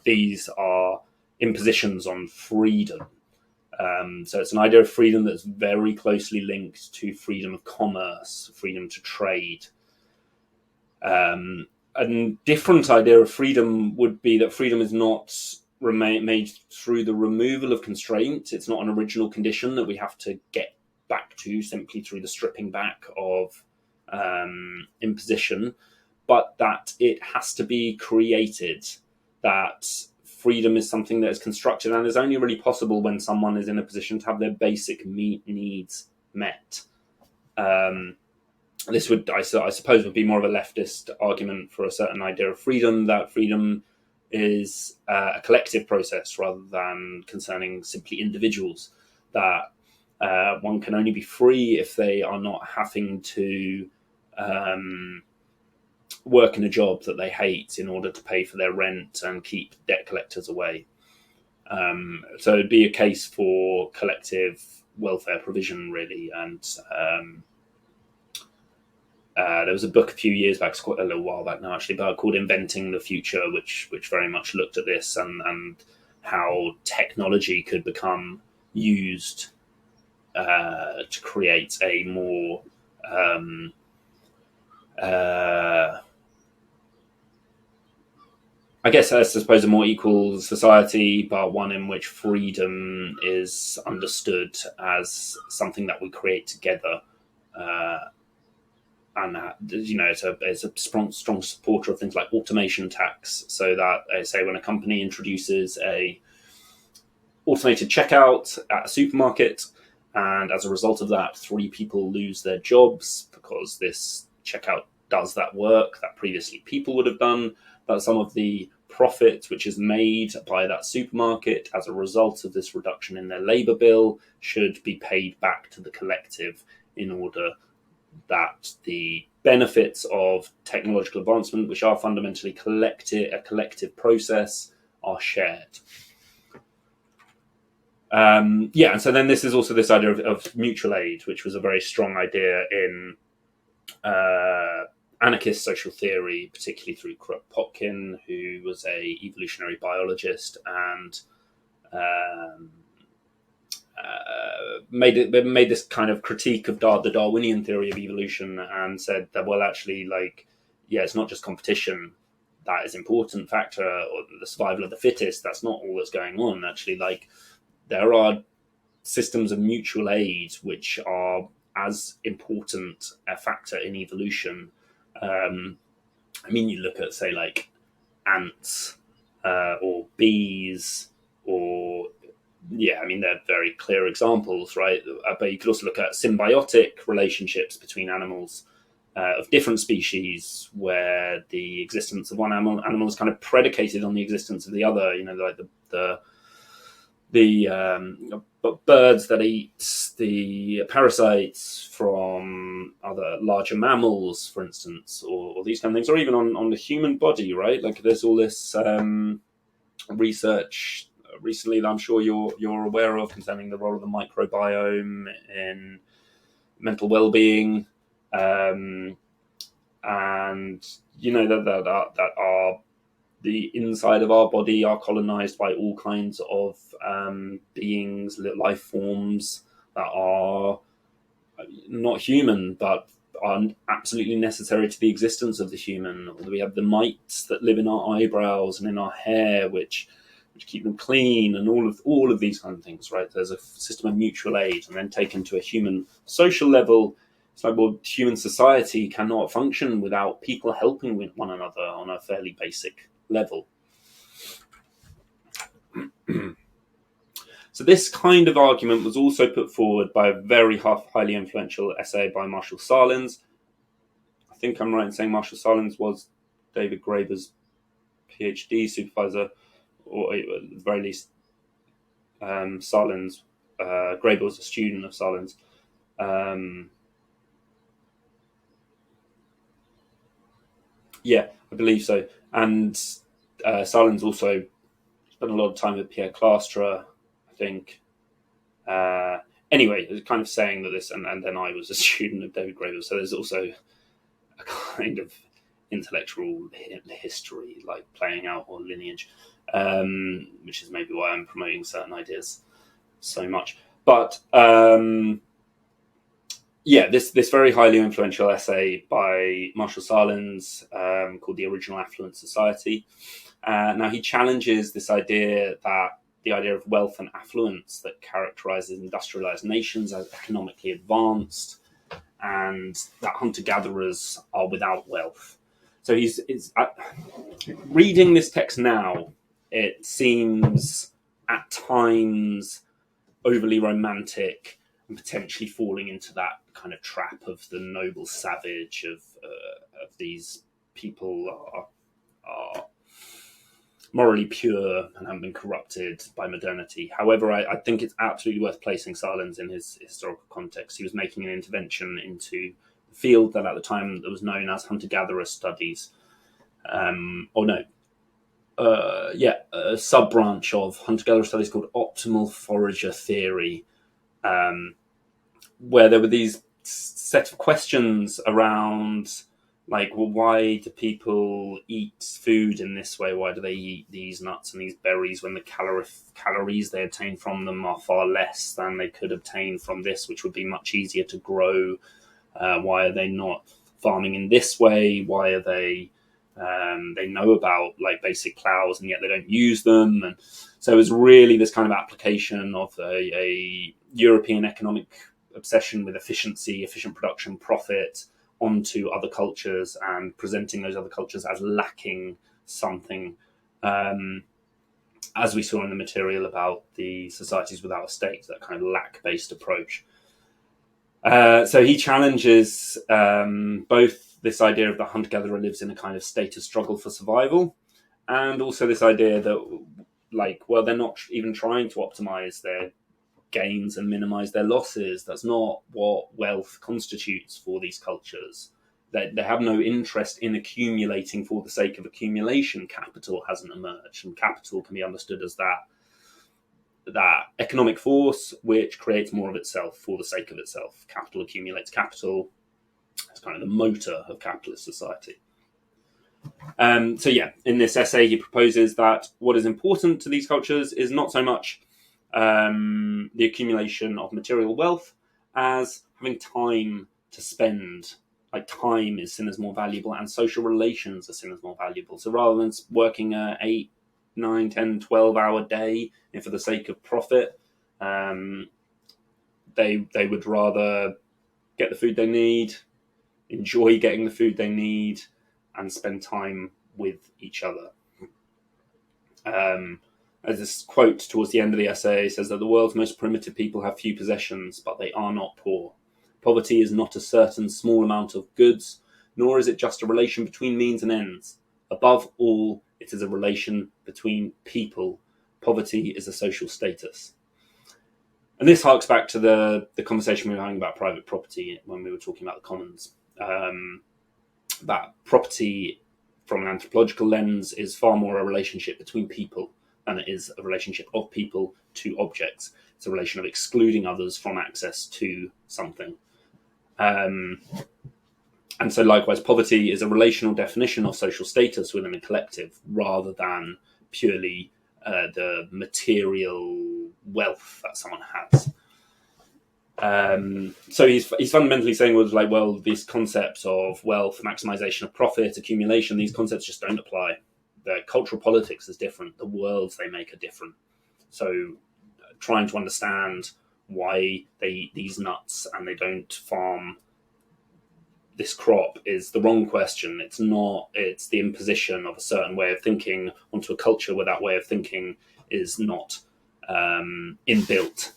These are impositions on freedom. So it's an idea of freedom that's very closely linked to freedom of commerce, freedom to trade. A different idea of freedom would be that freedom is not made through the removal of constraint. It's not an original condition that we have to get back to simply through the stripping back of imposition, but that it has to be created, that freedom is something that is constructed and is only really possible when someone is in a position to have their basic needs met. This would, I suppose, would be more of a leftist argument for a certain idea of freedom, that freedom is a collective process rather than concerning simply individuals, that one can only be free if they are not having to work in a job that they hate in order to pay for their rent and keep debt collectors away. So it'd be a case for collective welfare provision, really, and there was a book a few years back, it's quite a little while back now actually, but called Inventing the Future, which very much looked at this and how technology could become used to create a more I suppose a more equal society, but one in which freedom is understood as something that we create together. And it's a strong supporter of things like automation tax, so that say when a company introduces a automated checkout at a supermarket, and as a result of that 3 people lose their jobs because this checkout does that work that previously people would have done, that some of the profit which is made by that supermarket as a result of this reduction in their labour bill should be paid back to the collective in order that the benefits of technological advancement, which are fundamentally a collective process, are shared. And so then this is also this idea of mutual aid, which was a very strong idea in anarchist social theory, particularly through Kropotkin, who was a evolutionary biologist and made this kind of critique of the Darwinian theory of evolution, and said that, well, actually, it's not just competition that is an important factor, or the survival of the fittest. That's not all that's going on. Actually, there are systems of mutual aid which are as important a factor in evolution. You look at, say, ants or bees, or they're very clear examples, right? But you could also look at symbiotic relationships between animals of different species, where the existence of one animal is kind of predicated on the existence of the other. The birds that eat the parasites from other larger mammals, for instance, or these kind of things, or even on the human body, right? There's all this research recently that I'm sure you're aware of concerning the role of the microbiome in mental well-being, and that are the inside of our body are colonized by all kinds of beings, life forms that are not human, but are absolutely necessary to the existence of the human. We have the mites that live in our eyebrows and in our hair, which keep them clean, and all of these kind of things, right? There's a system of mutual aid, and then taken to a human social level, it's human society cannot function without people helping with one another on a fairly basic level. So this kind of argument was also put forward by a very highly influential essay by Marshall Sahlins. I think I'm right in saying Marshall Sahlins was David Graeber's PhD supervisor, or at the very least Sahlins. Graeber was a student of Sahlins. I believe so. And Sahlins also spent a lot of time with Pierre Clastres, I think. Anyway, it was kind of saying that this, and then I was a student of David Graeber, so there's also a kind of intellectual history, like playing out, or lineage, which is maybe why I'm promoting certain ideas so much. But this very highly influential essay by Marshall Sahlins called The Original Affluent Society. Now he challenges this idea that the idea of wealth and affluence that characterizes industrialized nations as economically advanced, and that hunter-gatherers are without wealth. So he's reading this text now, it seems at times overly romantic and potentially falling into that kind of trap of the noble savage of these people are morally pure and haven't been corrupted by modernity. However, I think it's absolutely worth placing Sahlins in his historical context. He was making an intervention into the field that at the time that was known as hunter-gatherer studies, a sub-branch of hunter-gatherer studies called optimal forager theory, where there were these set of questions around, like, well, why do people eat food in this way? Why do they eat these nuts and these berries when the calories they obtain from them are far less than they could obtain from this, which would be much easier to grow? Why are they not farming in this way? Why are they know about like basic plows and yet they don't use them? And so it was really this kind of application of a European economic obsession with efficiency, efficient production, profit, onto other cultures, and presenting those other cultures as lacking something, as we saw in the material about the societies without a state, that kind of lack-based approach. So he challenges both this idea of the hunter-gatherer lives in a kind of state of struggle for survival, and also this idea that, like, well, they're not even trying to optimize their gains and minimize their losses. That's not what wealth constitutes for these cultures. They have no interest in accumulating for the sake of accumulation. Capital hasn't emerged, and capital can be understood as that economic force which creates more of itself for the sake of itself. Capital accumulates capital. It's kind of the motor of capitalist society. In this essay, he proposes that what is important to these cultures is not so much the accumulation of material wealth as having time to spend. Like, time is seen as more valuable, and social relations are seen as more valuable. So rather than working a 8, 9, 10, 12-hour day for the sake of profit, they would rather get the food they need, enjoy getting the food they need, and spend time with each other. As this quote towards the end of the essay says that the world's most primitive people have few possessions, but they are not poor. Poverty is not a certain small amount of goods, nor is it just a relation between means and ends. Above all, it is a relation between people. Poverty is a social status. And this harks back to the conversation we were having about private property when we were talking about the commons. That property, from an anthropological lens, is far more a relationship between people than it is a relationship of people to objects. It's a relation of excluding others from access to something. And so likewise, poverty is a relational definition of social status within a collective, rather than purely the material wealth that someone has. So he's fundamentally saying, well, these concepts of wealth, maximization of profit, accumulation, these concepts just don't apply. The cultural politics is different. The worlds they make are different. So trying to understand why they eat these nuts and they don't farm this crop is the wrong question. It's the imposition of a certain way of thinking onto a culture where that way of thinking is not inbuilt.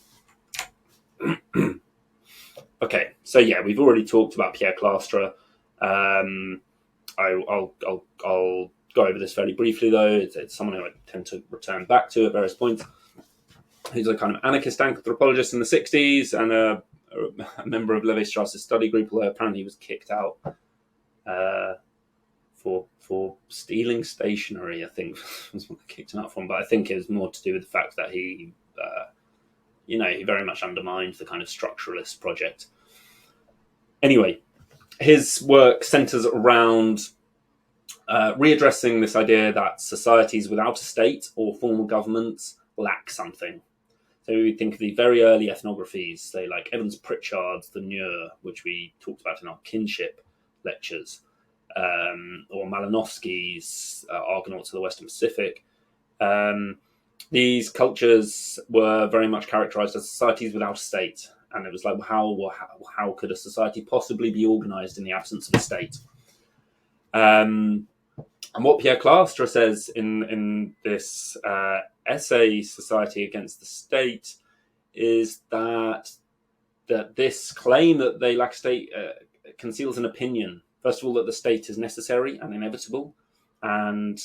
Okay, so we've already talked about Pierre Clastres. I'll go over this fairly briefly, though. It's someone who I tend to return back to at various points. He's a kind of anarchist anthropologist in the 60s and a member of Levi-Strauss's study group, although apparently he was kicked out for stealing stationery, I think was what I kicked him out from. But I think it was more to do with the fact that he very much undermined the kind of structuralist project. Anyway, his work centers around readdressing this idea that societies without a state or formal governments lack something. So we think of the very early ethnographies, say like Evans Pritchard's The Nur, which we talked about in our kinship lectures, or Malinowski's Argonauts of the Western Pacific. These cultures were very much characterized as societies without a state. And it was like, how could a society possibly be organized in the absence of a state? And what Pierre Clastres says in this essay, Society Against the State, is that this claim that they lack a state conceals an opinion. First of all, that the state is necessary and inevitable and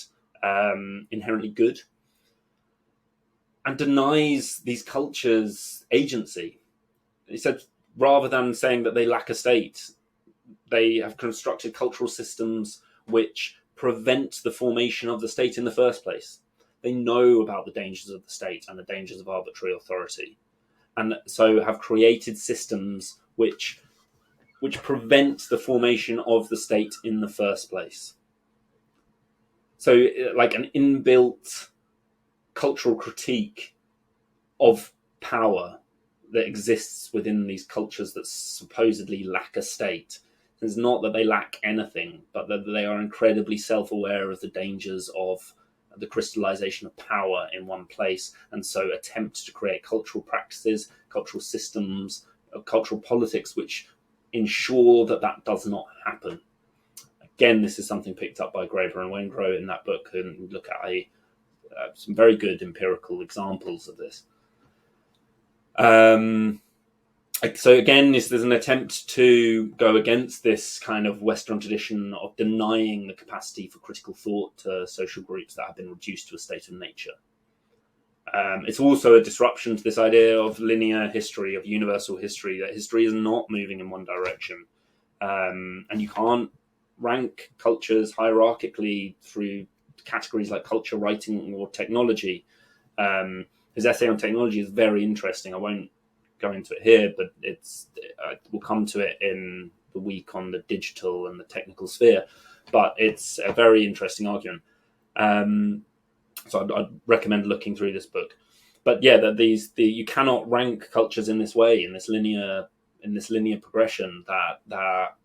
inherently good, and denies these cultures agency. He said, rather than saying that they lack a state, they have constructed cultural systems which prevent the formation of the state in the first place. They know about the dangers of the state and the dangers of arbitrary authority, and so have created systems which prevent the formation of the state in the first place. So, like an inbuilt cultural critique of power that exists within these cultures that supposedly lack a state. It's not that they lack anything, but that they are incredibly self-aware of the dangers of the crystallization of power in one place, and so attempt to create cultural practices, cultural systems, cultural politics which ensure that that does not happen. Again, this is something picked up by Graeber and Wengrow in that book, and look at some very good empirical examples of this. So again, there's an attempt to go against this kind of Western tradition of denying the capacity for critical thought to social groups that have been reduced to a state of nature. It's also a disruption to this idea of linear history, of universal history, that history is not moving in one direction. And you can't rank cultures hierarchically through categories like culture, writing, or technology. His essay on technology is very interesting. I won't go into it here, but we'll come to it in the week on the digital and the technical sphere. But it's a very interesting argument. So I'd recommend looking through this book. But yeah, that you cannot rank cultures in this way, in this linear progression. That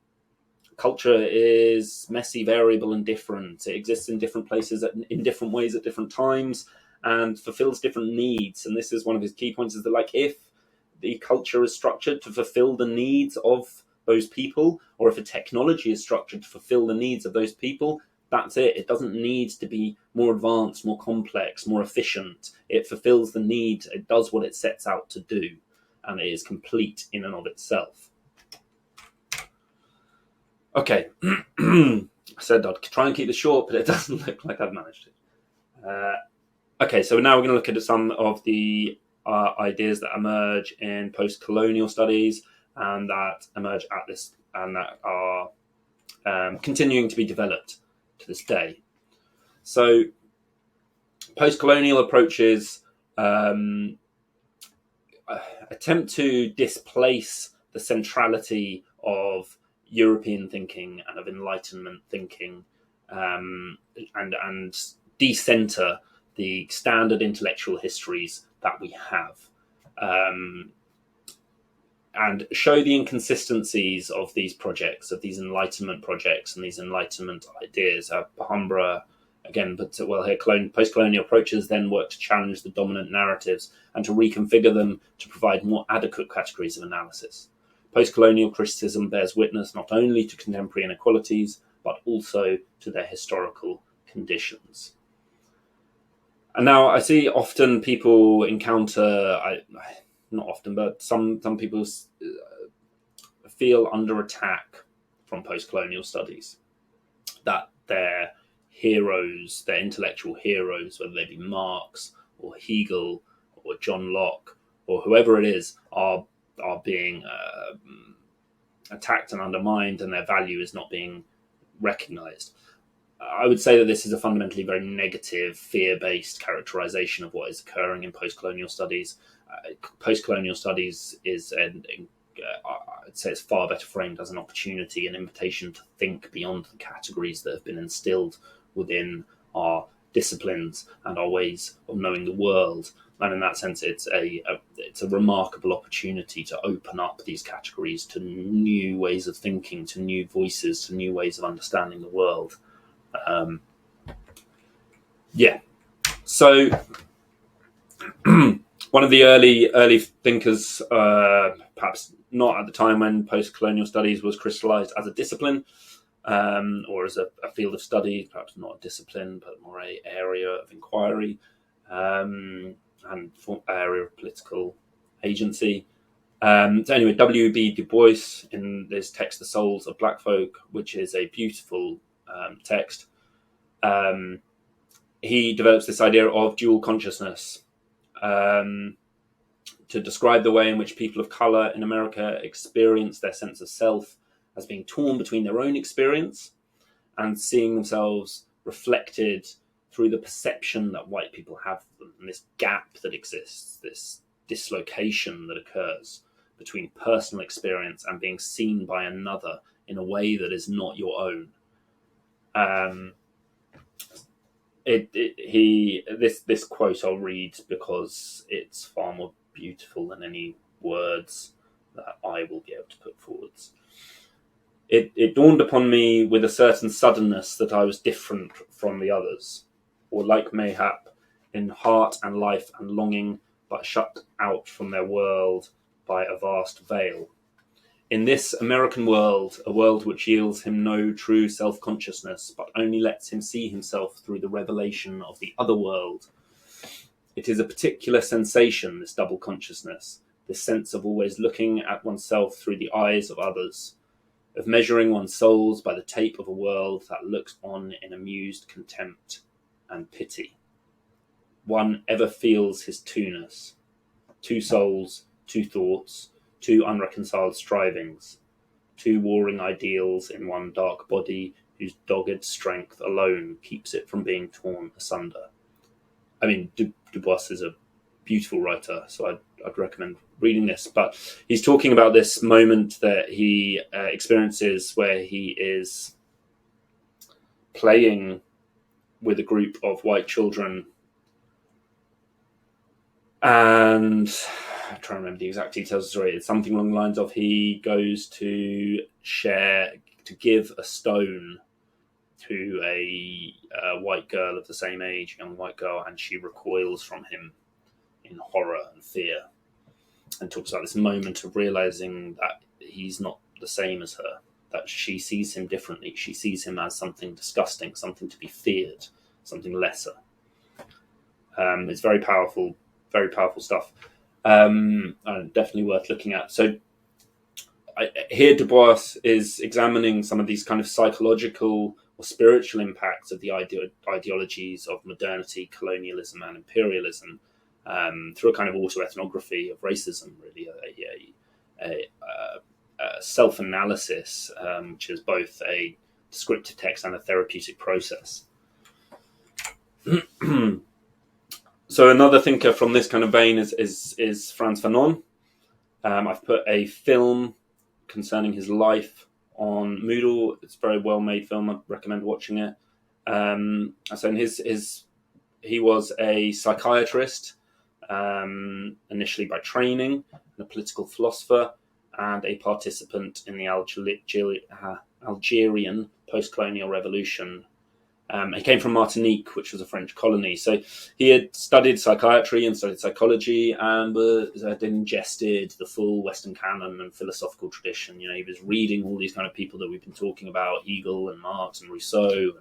culture is messy, variable, and different. It exists in different places in different ways at different times, and fulfills different needs. And this is one of his key points: is that, like, if the culture is structured to fulfill the needs of those people, or if a technology is structured to fulfill the needs of those people, that's it. It doesn't need to be more advanced, more complex, more efficient. It fulfills the need. It does what it sets out to do, and it is complete in and of itself. Okay. I said I'd try and keep this short, but it doesn't look like I've managed it. Okay, so now we're going to look at some of the ideas that emerge in post-colonial studies, and that emerge at this, and that are continuing to be developed to this day. So, post-colonial approaches attempt to displace the centrality of European thinking and of Enlightenment thinking, and decenter the standard intellectual histories that we have, and show the inconsistencies of these projects, of these Enlightenment projects and these Enlightenment ideas. Bhambra, again, but here, post-colonial approaches then work to challenge the dominant narratives and to reconfigure them to provide more adequate categories of analysis. Post-colonial criticism bears witness not only to contemporary inequalities, but also to their historical conditions. And now I see often people encounter, not often, but some people feel under attack from post-colonial studies, that their heroes, their intellectual heroes, whether they be Marx or Hegel or John Locke or whoever it is, are being attacked and undermined, and their value is not being recognized. I would say that this is a fundamentally very negative, fear-based characterization of what is occurring in post-colonial studies. Post-colonial studies is I'd say it's far better framed as an opportunity, an invitation to think beyond the categories that have been instilled within our disciplines and our ways of knowing the world. And in that sense, it's a remarkable opportunity to open up these categories to new ways of thinking, to new voices, to new ways of understanding the world. So one of the early thinkers, perhaps not at the time when post-colonial studies was crystallized as a discipline, or as a field of study, perhaps not a discipline, but more an area of inquiry, and area of political agency. So anyway, W.B. Du Bois, in this text, The Souls of Black Folk, which is a beautiful text, he develops this idea of dual consciousness to describe the way in which people of color in America experience their sense of self as being torn between their own experience and seeing themselves reflected through the perception that white people have of them, and this gap that exists, this dislocation that occurs between personal experience and being seen by another in a way that is not your own. This quote I'll read because it's far more beautiful than any words that I will be able to put forwards. It dawned upon me with a certain suddenness that I was different from the others, or like mayhap in heart and life and longing, but shut out from their world by a vast veil. In this American world, a world which yields him no true self-consciousness, but only lets him see himself through the revelation of the other world. It is a particular sensation, this double consciousness, this sense of always looking at oneself through the eyes of others, of measuring one's souls by the tape of a world that looks on in amused contempt and pity. One ever feels his two-ness, two souls, two thoughts, two unreconciled strivings, two warring ideals in one dark body whose dogged strength alone keeps it from being torn asunder. I mean, Du Bois is a beautiful writer, so I'd recommend reading this. But he's talking about this moment that he experiences where he is playing with a group of white children, and I'm trying to remember the exact details of the story. It's something along the lines of he goes to give a stone to a white girl of the same age, young white girl, and she recoils from him in horror and fear, and talks about this moment of realizing that he's not the same as her, that she sees him differently. She sees him as something disgusting, something to be feared, something lesser. It's very powerful stuff. Definitely worth looking at. So here Du Bois is examining some of these kind of psychological or spiritual impacts of the ideologies of modernity, colonialism, and imperialism through a kind of autoethnography of racism, really, a self-analysis, which is both a descriptive text and a therapeutic process. So another thinker from this kind of vein is Frantz Fanon. I've put a film concerning his life on Moodle. It's a very well-made film. I'd recommend watching it. So in he was a psychiatrist, initially by training, and a political philosopher, and a participant in the Algerian post-colonial revolution. He came from Martinique, which was a French colony. So he had studied psychiatry and studied psychology, and had ingested the full Western canon and philosophical tradition. You know, he was reading all these kind of people that we've been talking about, Hegel and Marx and Rousseau,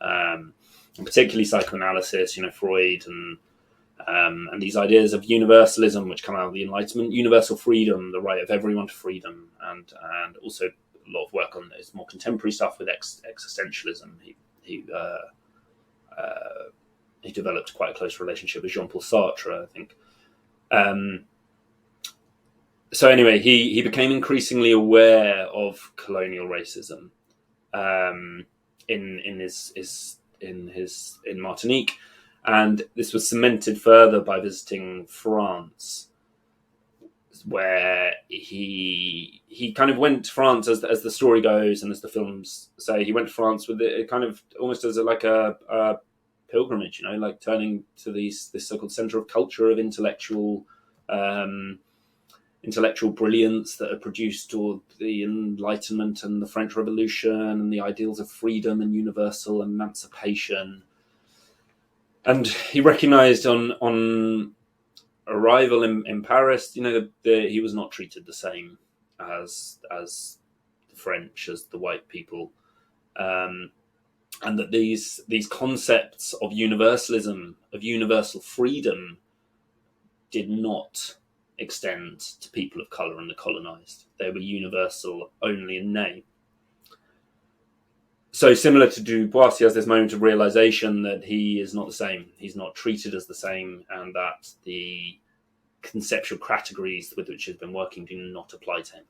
and particularly psychoanalysis, you know, Freud, and these ideas of universalism, which come out of the Enlightenment, universal freedom, the right of everyone to freedom, and also a lot of work on this more contemporary stuff with existentialism. He developed quite a close relationship with Jean-Paul Sartre, I think. So anyway, he became increasingly aware of colonial racism, in Martinique, and this was cemented further by visiting France, where he kind of went to France, as the story goes and as the films say, he went to France with it kind of almost as a pilgrimage, like turning to this so-called center of culture, of intellectual brilliance that had produced all the Enlightenment and the French Revolution and the ideals of freedom and universal emancipation. And he recognized on arrival in Paris, he was not treated the same as the French, as the white people, and that these concepts of universalism, of universal freedom, did not extend to people of colour and the colonised. They were universal only in name. So similar to Du Bois, he has this moment of realisation that he is not the same. He's not treated as the same, and that the conceptual categories with which he's been working do not apply to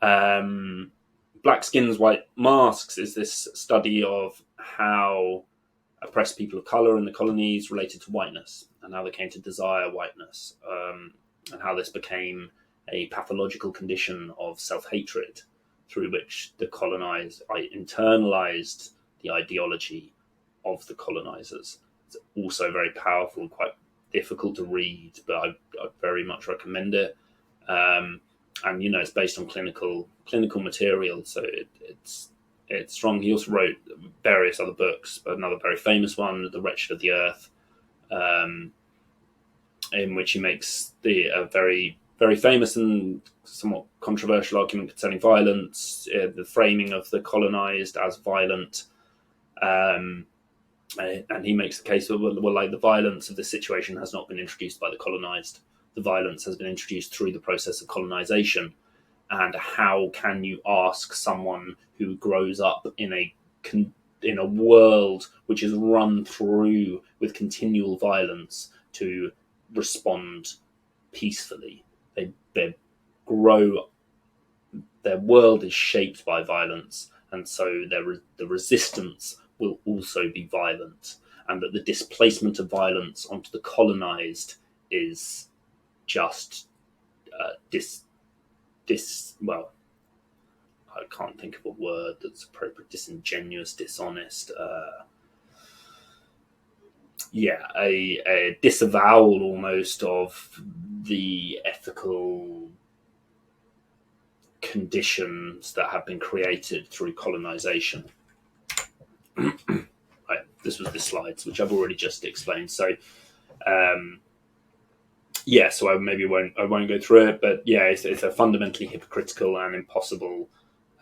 him. Black Skins, White Masks is this study of how oppressed people of colour in the colonies related to whiteness, and how they came to desire whiteness, and how this became a pathological condition of self-hatred through which the colonised internalised the ideology of the colonisers. It's also very powerful, quite difficult to read, but I very much recommend it. And it's based on clinical material, so it's strong. He also wrote various other books, but another very famous one, The Wretched of the Earth, in which he makes a very, very famous and somewhat controversial argument concerning violence, the framing of the colonized as violent. And he makes the case that, like, the violence of this situation has not been introduced by the colonized. The violence has been introduced through the process of colonization. And how can you ask someone who grows up in a world which is run through with continual violence to respond peacefully? They grow, their world is shaped by violence, and so the resistance will also be violent, and that the displacement of violence onto the colonized is just well, I can't think of a word that's appropriate. Disingenuous, dishonest. A disavowal almost of the ethical conditions that have been created through colonization. Right, this was the slides, which I've already just explained. So, so I won't go through it, but it's a fundamentally hypocritical and impossible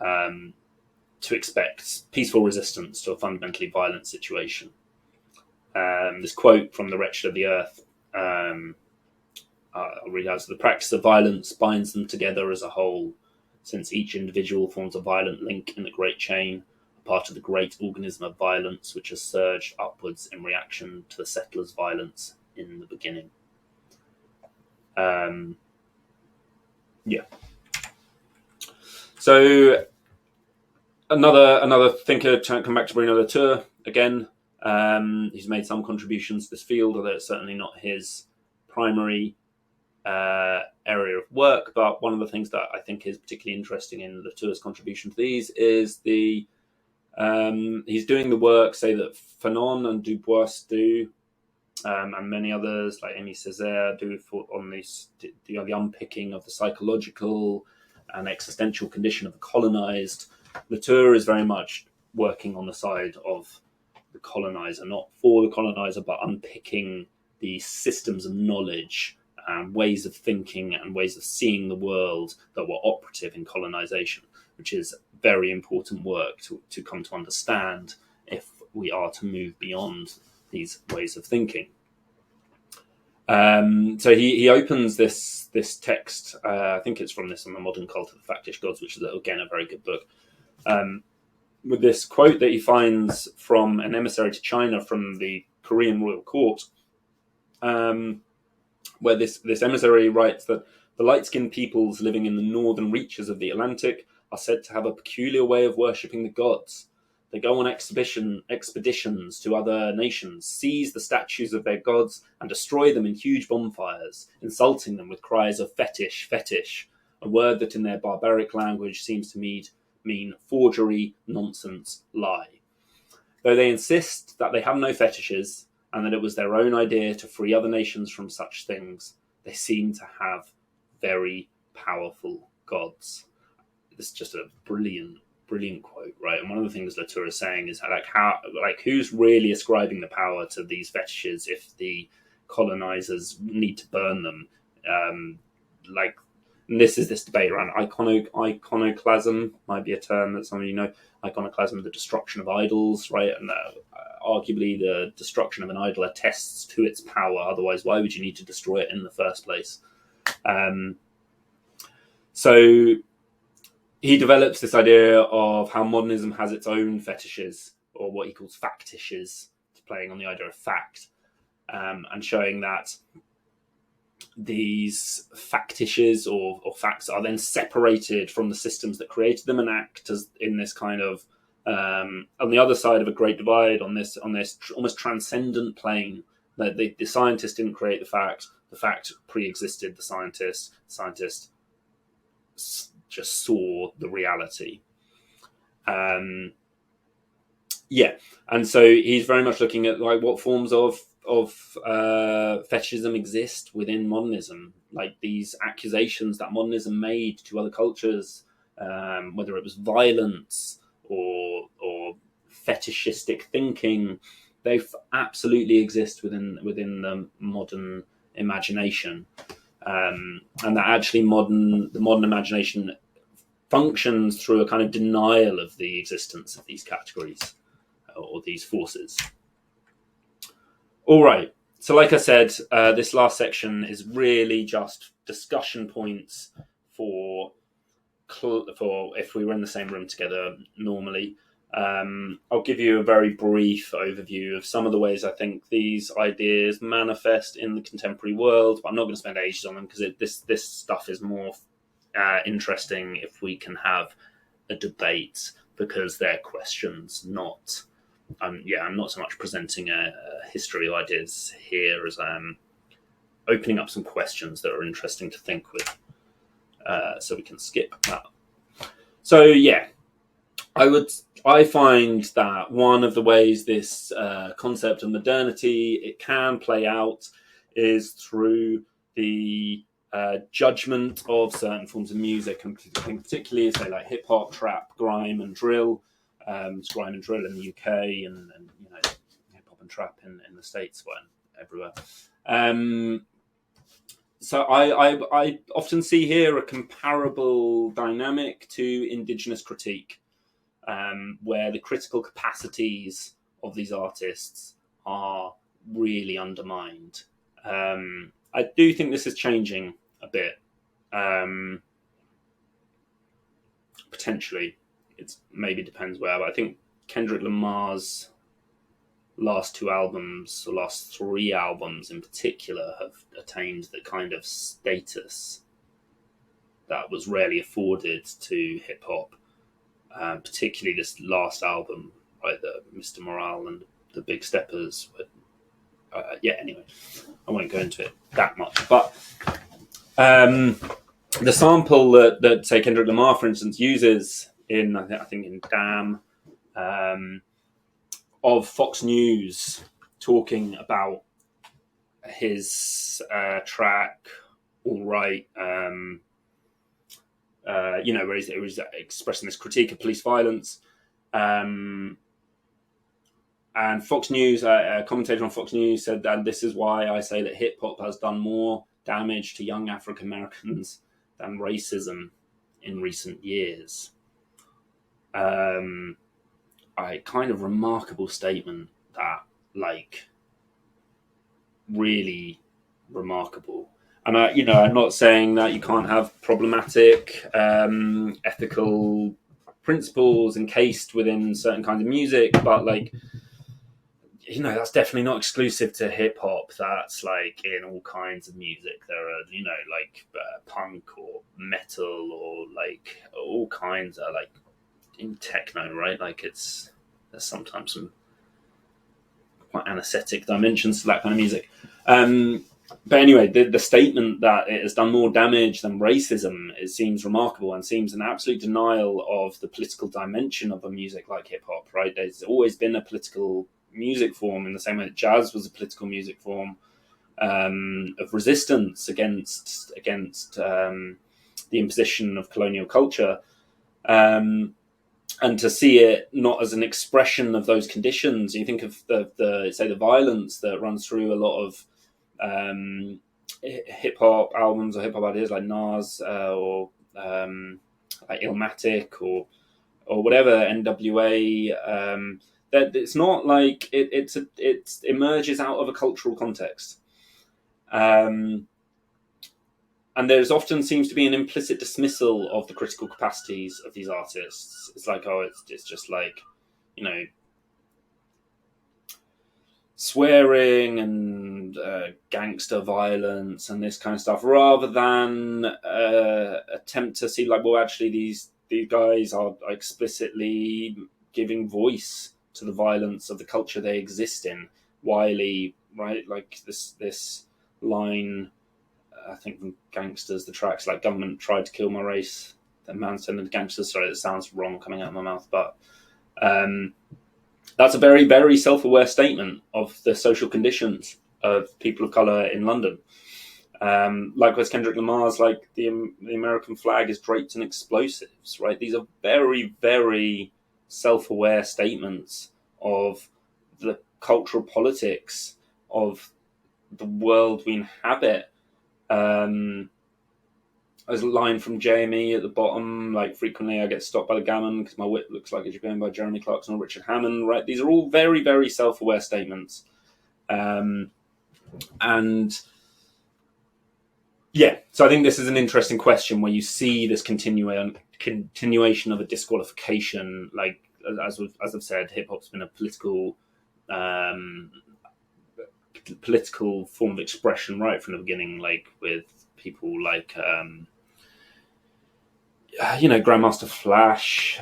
to expect peaceful resistance to a fundamentally violent situation. This quote from The Wretched of the Earth, I'll read out: "The practice of violence binds them together as a whole, since each individual forms a violent link in the great chain, a part of the great organism of violence which has surged upwards in reaction to the settler's violence in the beginning." So another thinker, come back to Bruno Latour again. He's made some contributions to this field, although it's certainly not his primary area of work. But one of the things that I think is particularly interesting in Latour's contribution to these is he's doing the work, say, that Fanon and Du Bois do, and many others like Aimé Césaire do, on the unpicking of the psychological and existential condition of the colonized. Latour is very much working on the side of the colonizer, not for the colonizer, but unpicking the systems of knowledge and ways of thinking and ways of seeing the world that were operative in colonization, which is very important work to come to understand if we are to move beyond these ways of thinking. So he opens this text, I think it's from this on the Modern Cult of the Factish Gods, which is, again, a very good book, with this quote that he finds from an emissary to China from the Korean royal court, where this emissary writes that the light-skinned peoples living in the northern reaches of the Atlantic are said to have a peculiar way of worshipping the gods. They go on expeditions to other nations, seize the statues of their gods, and destroy them in huge bonfires, insulting them with cries of fetish, fetish, a word that in their barbaric language seems to mean forgery, nonsense, lie. Though they insist that they have no fetishes and that it was their own idea to free other nations from such things, they seem to have very powerful gods. This is just a brilliant quote, right? And one of the things Latour is saying is who's really ascribing the power to these fetishes if the colonizers need to burn them? And this is this debate around iconoclasm, might be a term that some of you know. Iconoclasm, the destruction of idols, right? And arguably the destruction of an idol attests to its power. Otherwise, why would you need to destroy it in the first place? So he develops this idea of how modernism has its own fetishes, or what he calls factishes, playing on the idea of fact, and showing that these factishes or facts are then separated from the systems that created them and act as in this kind of on the other side of a great divide, on this almost transcendent plane. That the scientist didn't create the fact pre-existed the scientist just saw the reality. And so he's very much looking at like what forms of fetishism exist within modernism, like these accusations that modernism made to other cultures, whether it was violence or fetishistic thinking. They absolutely exist within the modern imagination, and that actually the modern imagination functions through a kind of denial of the existence of these categories or these forces. All right. So like I said, this last section is really just discussion points for if we were in the same room together normally. I'll give you a very brief overview of some of the ways I think these ideas manifest in the contemporary world, but I'm not going to spend ages on them because this stuff is more interesting if we can have a debate, because they're questions, not... I'm not so much presenting a history of ideas here as I'm opening up some questions that are interesting to think with. So we can skip that. So I find that one of the ways this concept of modernity it can play out is through the judgment of certain forms of music, and particularly say like hip hop, trap, grime, and drill. Grime and drill in the UK, and hip hop and trap in the States, everywhere. So I often see here a comparable dynamic to indigenous critique, where the critical capacities of these artists are really undermined. I do think this is changing a bit, potentially. It maybe depends where, but I think Kendrick Lamar's last 3 albums in particular have attained the kind of status that was rarely afforded to hip hop, particularly this last album, right? The Mr. Morale and the Big Steppers. Anyway, I won't go into it that much, but the sample that say Kendrick Lamar, for instance, uses in I think in Damn, of Fox News talking about his track All Right, where he's expressing this critique of police violence, and Fox News, a commentator on Fox News said that this is why I say that hip hop has done more damage to young African Americans than racism in recent years. A kind of remarkable statement that, like, really remarkable. And I'm not saying that you can't have problematic ethical principles encased within certain kinds of music, but that's definitely not exclusive to hip hop. That's like in all kinds of music. There are, punk or metal or like all kinds of in techno, right? Like there's there's sometimes some quite anesthetic dimensions to that kind of music. But anyway, the statement that it has done more damage than racism, it seems remarkable and seems an absolute denial of the political dimension of a music like hip hop, right? There's always been a political music form in the same way that jazz was a political music form of resistance against the imposition of colonial culture. And to see it not as an expression of those conditions, you think of the violence that runs through a lot of hip hop albums or hip hop ideas like Nas or like Illmatic or whatever, NWA. That it's not like it emerges out of a cultural context. And there's often seems to be an implicit dismissal of the critical capacities of these artists. It's like, oh, it's just like, swearing and gangster violence and this kind of stuff, rather than attempt to see like, well, actually these guys are explicitly giving voice to the violence of the culture they exist in. Wiley, right? Like this line, I think from Gangsters, the tracks like "Government tried to kill my race." The man said the gangsters. Sorry, that sounds wrong coming out of my mouth, but that's a very, very self-aware statement of the social conditions of people of color in London. Likewise, Kendrick Lamar's like the American flag is draped in explosives. Right, these are very, very self-aware statements of the cultural politics of the world we inhabit. There's a line from JME at the bottom, like, frequently I get stopped by the gammon because my whip looks like it's going by Jeremy Clarkson or Richard Hammond, right? These are all very, very self-aware statements. And yeah, so I think this is an interesting question where you see this continuation of a disqualification. Like, as I've said, hip-hop's been a political form of expression right from the beginning, like with people like Grandmaster Flash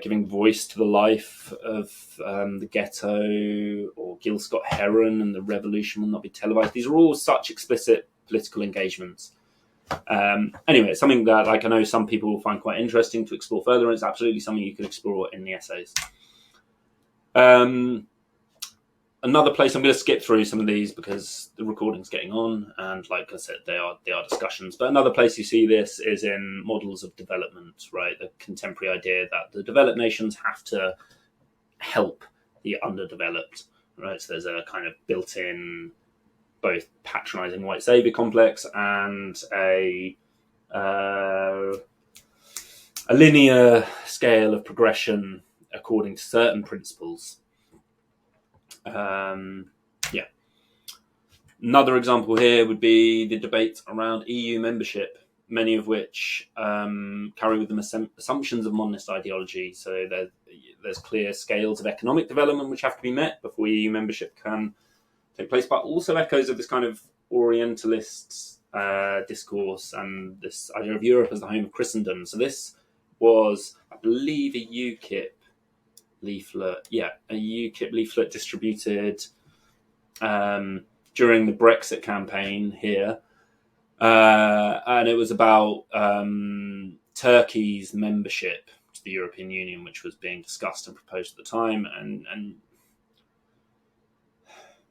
giving voice to the life of the ghetto, or Gil Scott Heron and the revolution will not be televised. These are all such explicit political engagements. Anyway, it's something that, like, I know some people will find quite interesting to explore further, and it's absolutely something you can explore in the essays. Another place, I'm going to skip through some of these because the recording's getting on, and like I said, they are discussions. But another place you see this is in models of development, right? The contemporary idea that the developed nations have to help the underdeveloped, right? So there's a kind of built-in, both patronizing white savior complex and a linear scale of progression according to certain principles. Another example here would be the debate around EU membership, many of which carry with them assumptions of modernist ideology. So there's clear scales of economic development which have to be met before EU membership can take place, but also echoes of this kind of Orientalist discourse and this idea of Europe as the home of Christendom. So this was, I believe, a UKIP leaflet. Yeah, a UKIP leaflet distributed during the Brexit campaign here. And it was about Turkey's membership to the European Union, which was being discussed and proposed at the time. And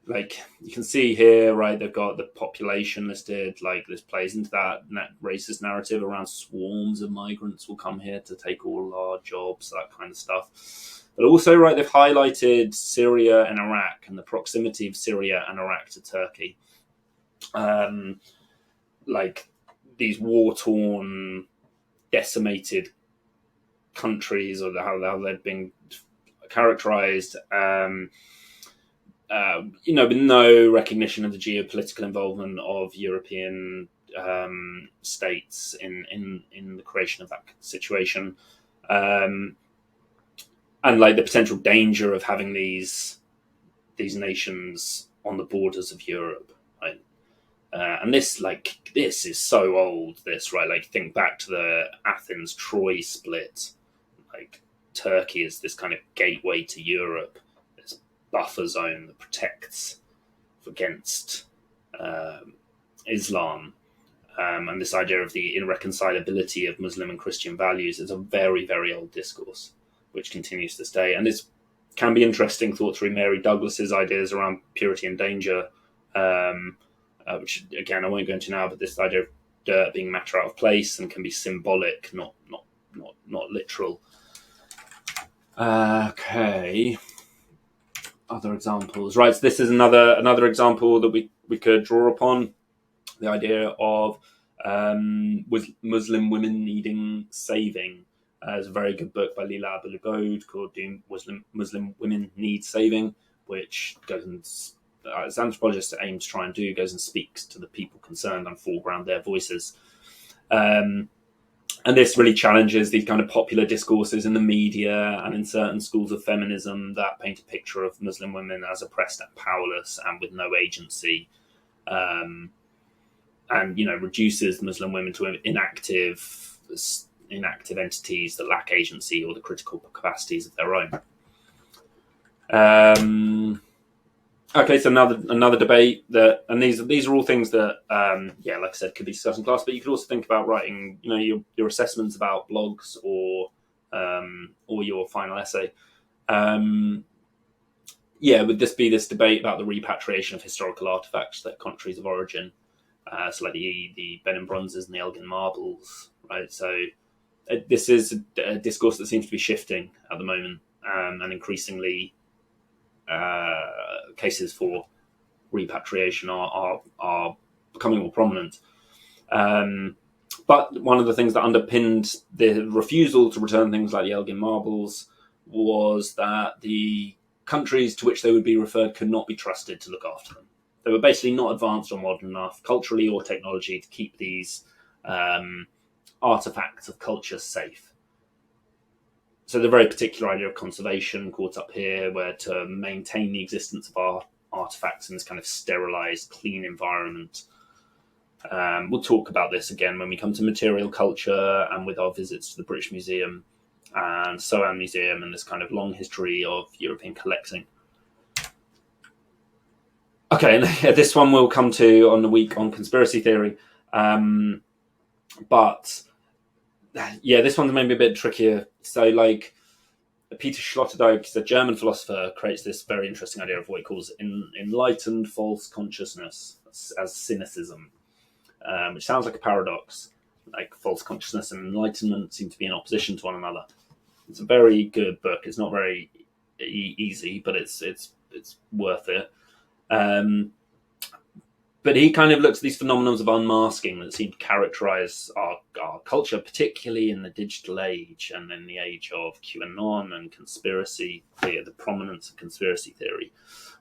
like you can see here, right, they've got the population listed. Like, this plays into that racist narrative around swarms of migrants will come here to take all our jobs, that kind of stuff. But also, right, they've highlighted Syria and Iraq and the proximity of Syria and Iraq to Turkey. Like these war-torn, decimated countries, or how they've been characterized, with no recognition of the geopolitical involvement of European states in the creation of that situation. And like the potential danger of having these nations on the borders of Europe, right? And this is so old. This, right? Like, think back to the Athens-Troy split. Like, Turkey as this kind of gateway to Europe, this buffer zone that protects against Islam. And this idea of the irreconcilability of Muslim and Christian values is a very, very old discourse, which continues to this day. And this can be interesting thought through Mary Douglas's ideas around purity and danger, which, again, I won't go into now, but this idea of dirt being matter out of place and can be symbolic, not literal. Okay. Other examples. Right, so this is another example that we could draw upon. The idea of Muslim women needing saving. There's a very good book by Lila Abu-Lughod called "Do Muslim Women Need Saving?", which goes and, as anthropologists aim to try and do, goes and speaks to the people concerned and foreground their voices. And this really challenges these kind of popular discourses in the media and in certain schools of feminism that paint a picture of Muslim women as oppressed and powerless and with no agency. And, reduces Muslim women to inactive entities that lack agency or the critical capacities of their own. Okay, so another debate and these are all things that, like I said, could be discussed in class, but you could also think about writing, your assessments about blogs or your final essay. Would this be this debate about the repatriation of historical artifacts, their countries of origin? So like the Benin bronzes and the Elgin marbles, right? So this is a discourse that seems to be shifting at the moment, and increasingly cases for repatriation are becoming more prominent. But one of the things that underpinned the refusal to return things like the Elgin marbles was that the countries to which they would be referred could not be trusted to look after them. They were basically not advanced or modern enough, culturally or technology, to keep these artifacts of culture safe. So the very particular idea of conservation caught up here, where to maintain the existence of our artifacts in this kind of sterilized, clean environment. We'll talk about this again when we come to material culture and with our visits to the British Museum and Soane Museum and this kind of long history of European collecting. Okay, and this one we'll come to on the week on conspiracy theory. But this one's maybe a bit trickier. So, like, Peter Sloterdijk, the German philosopher, creates this very interesting idea of what he calls enlightened false consciousness as cynicism, which sounds like a paradox. Like, false consciousness and enlightenment seem to be in opposition to one another. It's a very good book. It's not very easy, but it's worth it. But he kind of looks at these phenomena of unmasking that seem to characterize our culture, particularly in the digital age and in the age of QAnon and conspiracy theory, the prominence of conspiracy theory,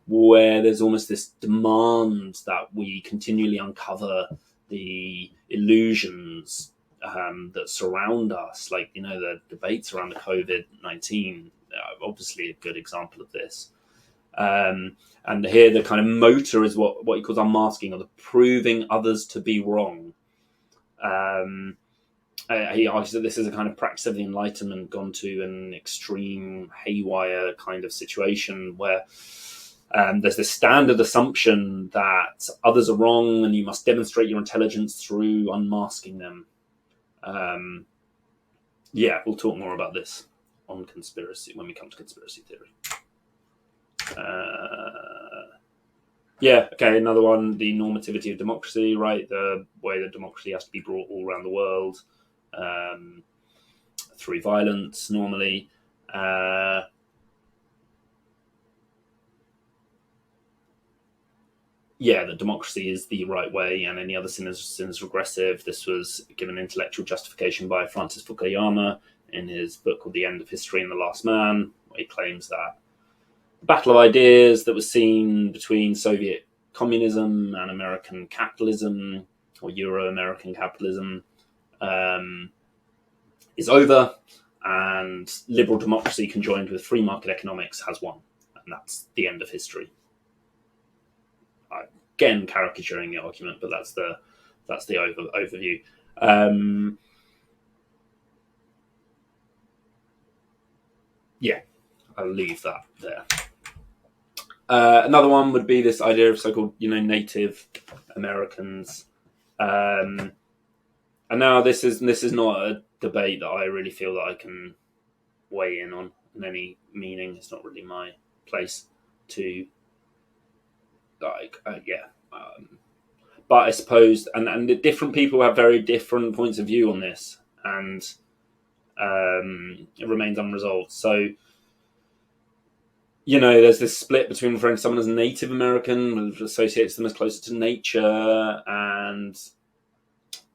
where there's almost this demand that we continually uncover the illusions that surround us, like, the debates around the COVID-19, obviously a good example of this. And here the kind of motor is what he calls unmasking, or the proving others to be wrong. He argues that this is a kind of practice of the Enlightenment gone to an extreme haywire kind of situation where there's this standard assumption that others are wrong and you must demonstrate your intelligence through unmasking them. We'll talk more about this on conspiracy when we come to conspiracy theory. Another one, the normativity of democracy, right? The way that democracy has to be brought all around the world through violence, normally. That democracy is the right way and any other sin is regressive. This was given intellectual justification by Francis Fukuyama in his book called The End of History and the Last Man, where he claims that the battle of ideas that was seen between Soviet communism and American capitalism, or Euro-American capitalism, is over, and liberal democracy conjoined with free market economics has won, and that's the end of history. Again, caricaturing the argument, but that's the overview. yeah, I'll leave that there. Another one would be this idea of so-called, Native Americans. And now this is not a debate that I really feel that I can weigh in on in any meaning. It's not really my place to but I suppose, and the different people have very different points of view on this, and it remains unresolved. So, there's this split between referring to someone as Native American, which associates them as closer to nature, and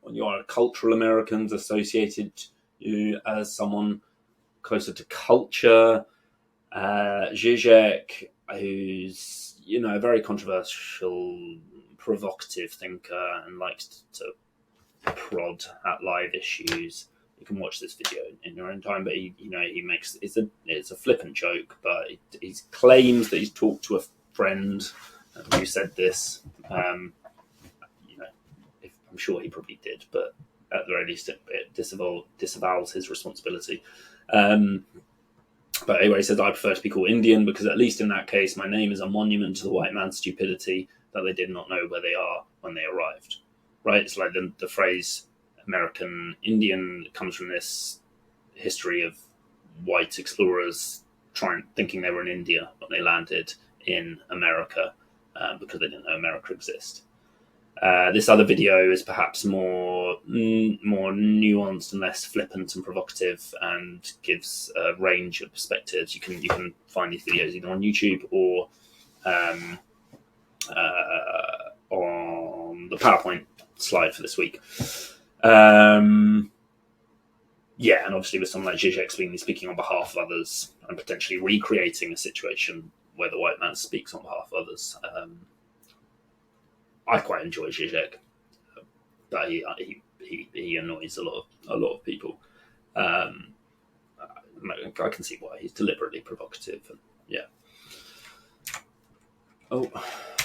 when you are cultural Americans, associated you as someone closer to culture. Zizek, who's a very controversial, provocative thinker and likes to prod at live issues. You can watch this video in your own time, but he makes it's a flippant joke, but he claims that he's talked to a friend who said this. I'm sure he probably did, but at the very least, it disavows his responsibility. But anyway, he says, I prefer to be called Indian because at least in that case, my name is a monument to the white man's stupidity that they did not know where they are when they arrived. Right? It's like the phrase American Indian comes from this history of white explorers thinking they were in India when they landed in America because they didn't know America existed. This other video is perhaps more nuanced and less flippant and provocative, and gives a range of perspectives. You can find these videos either on YouTube or on the PowerPoint slide for this week. And obviously with someone like Zizek speaking on behalf of others and potentially recreating a situation where the white man speaks on behalf of others. I quite enjoy Zizek, but he annoys a lot of people. I can see why he's deliberately provocative. And, yeah. Oh,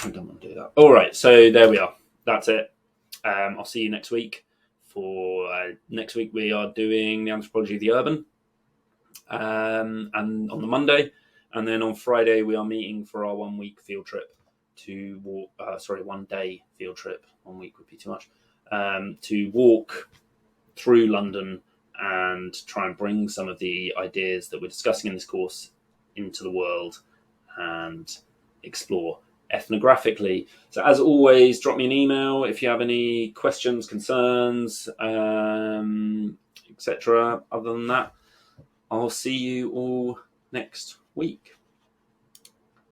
I don't want to do that. All right, so there we are. That's it. I'll see you next week. For next week, we are doing the Anthropology of the Urban, and on the Monday, and then on Friday we are meeting for our 1 week field trip to walk. 1 day field trip. 1 week would be too much. To walk through London and try and bring some of the ideas that we're discussing in this course into the world and explore ethnographically. So as always, drop me an email if you have any questions, concerns, etc. Other than that, I'll see you all next week.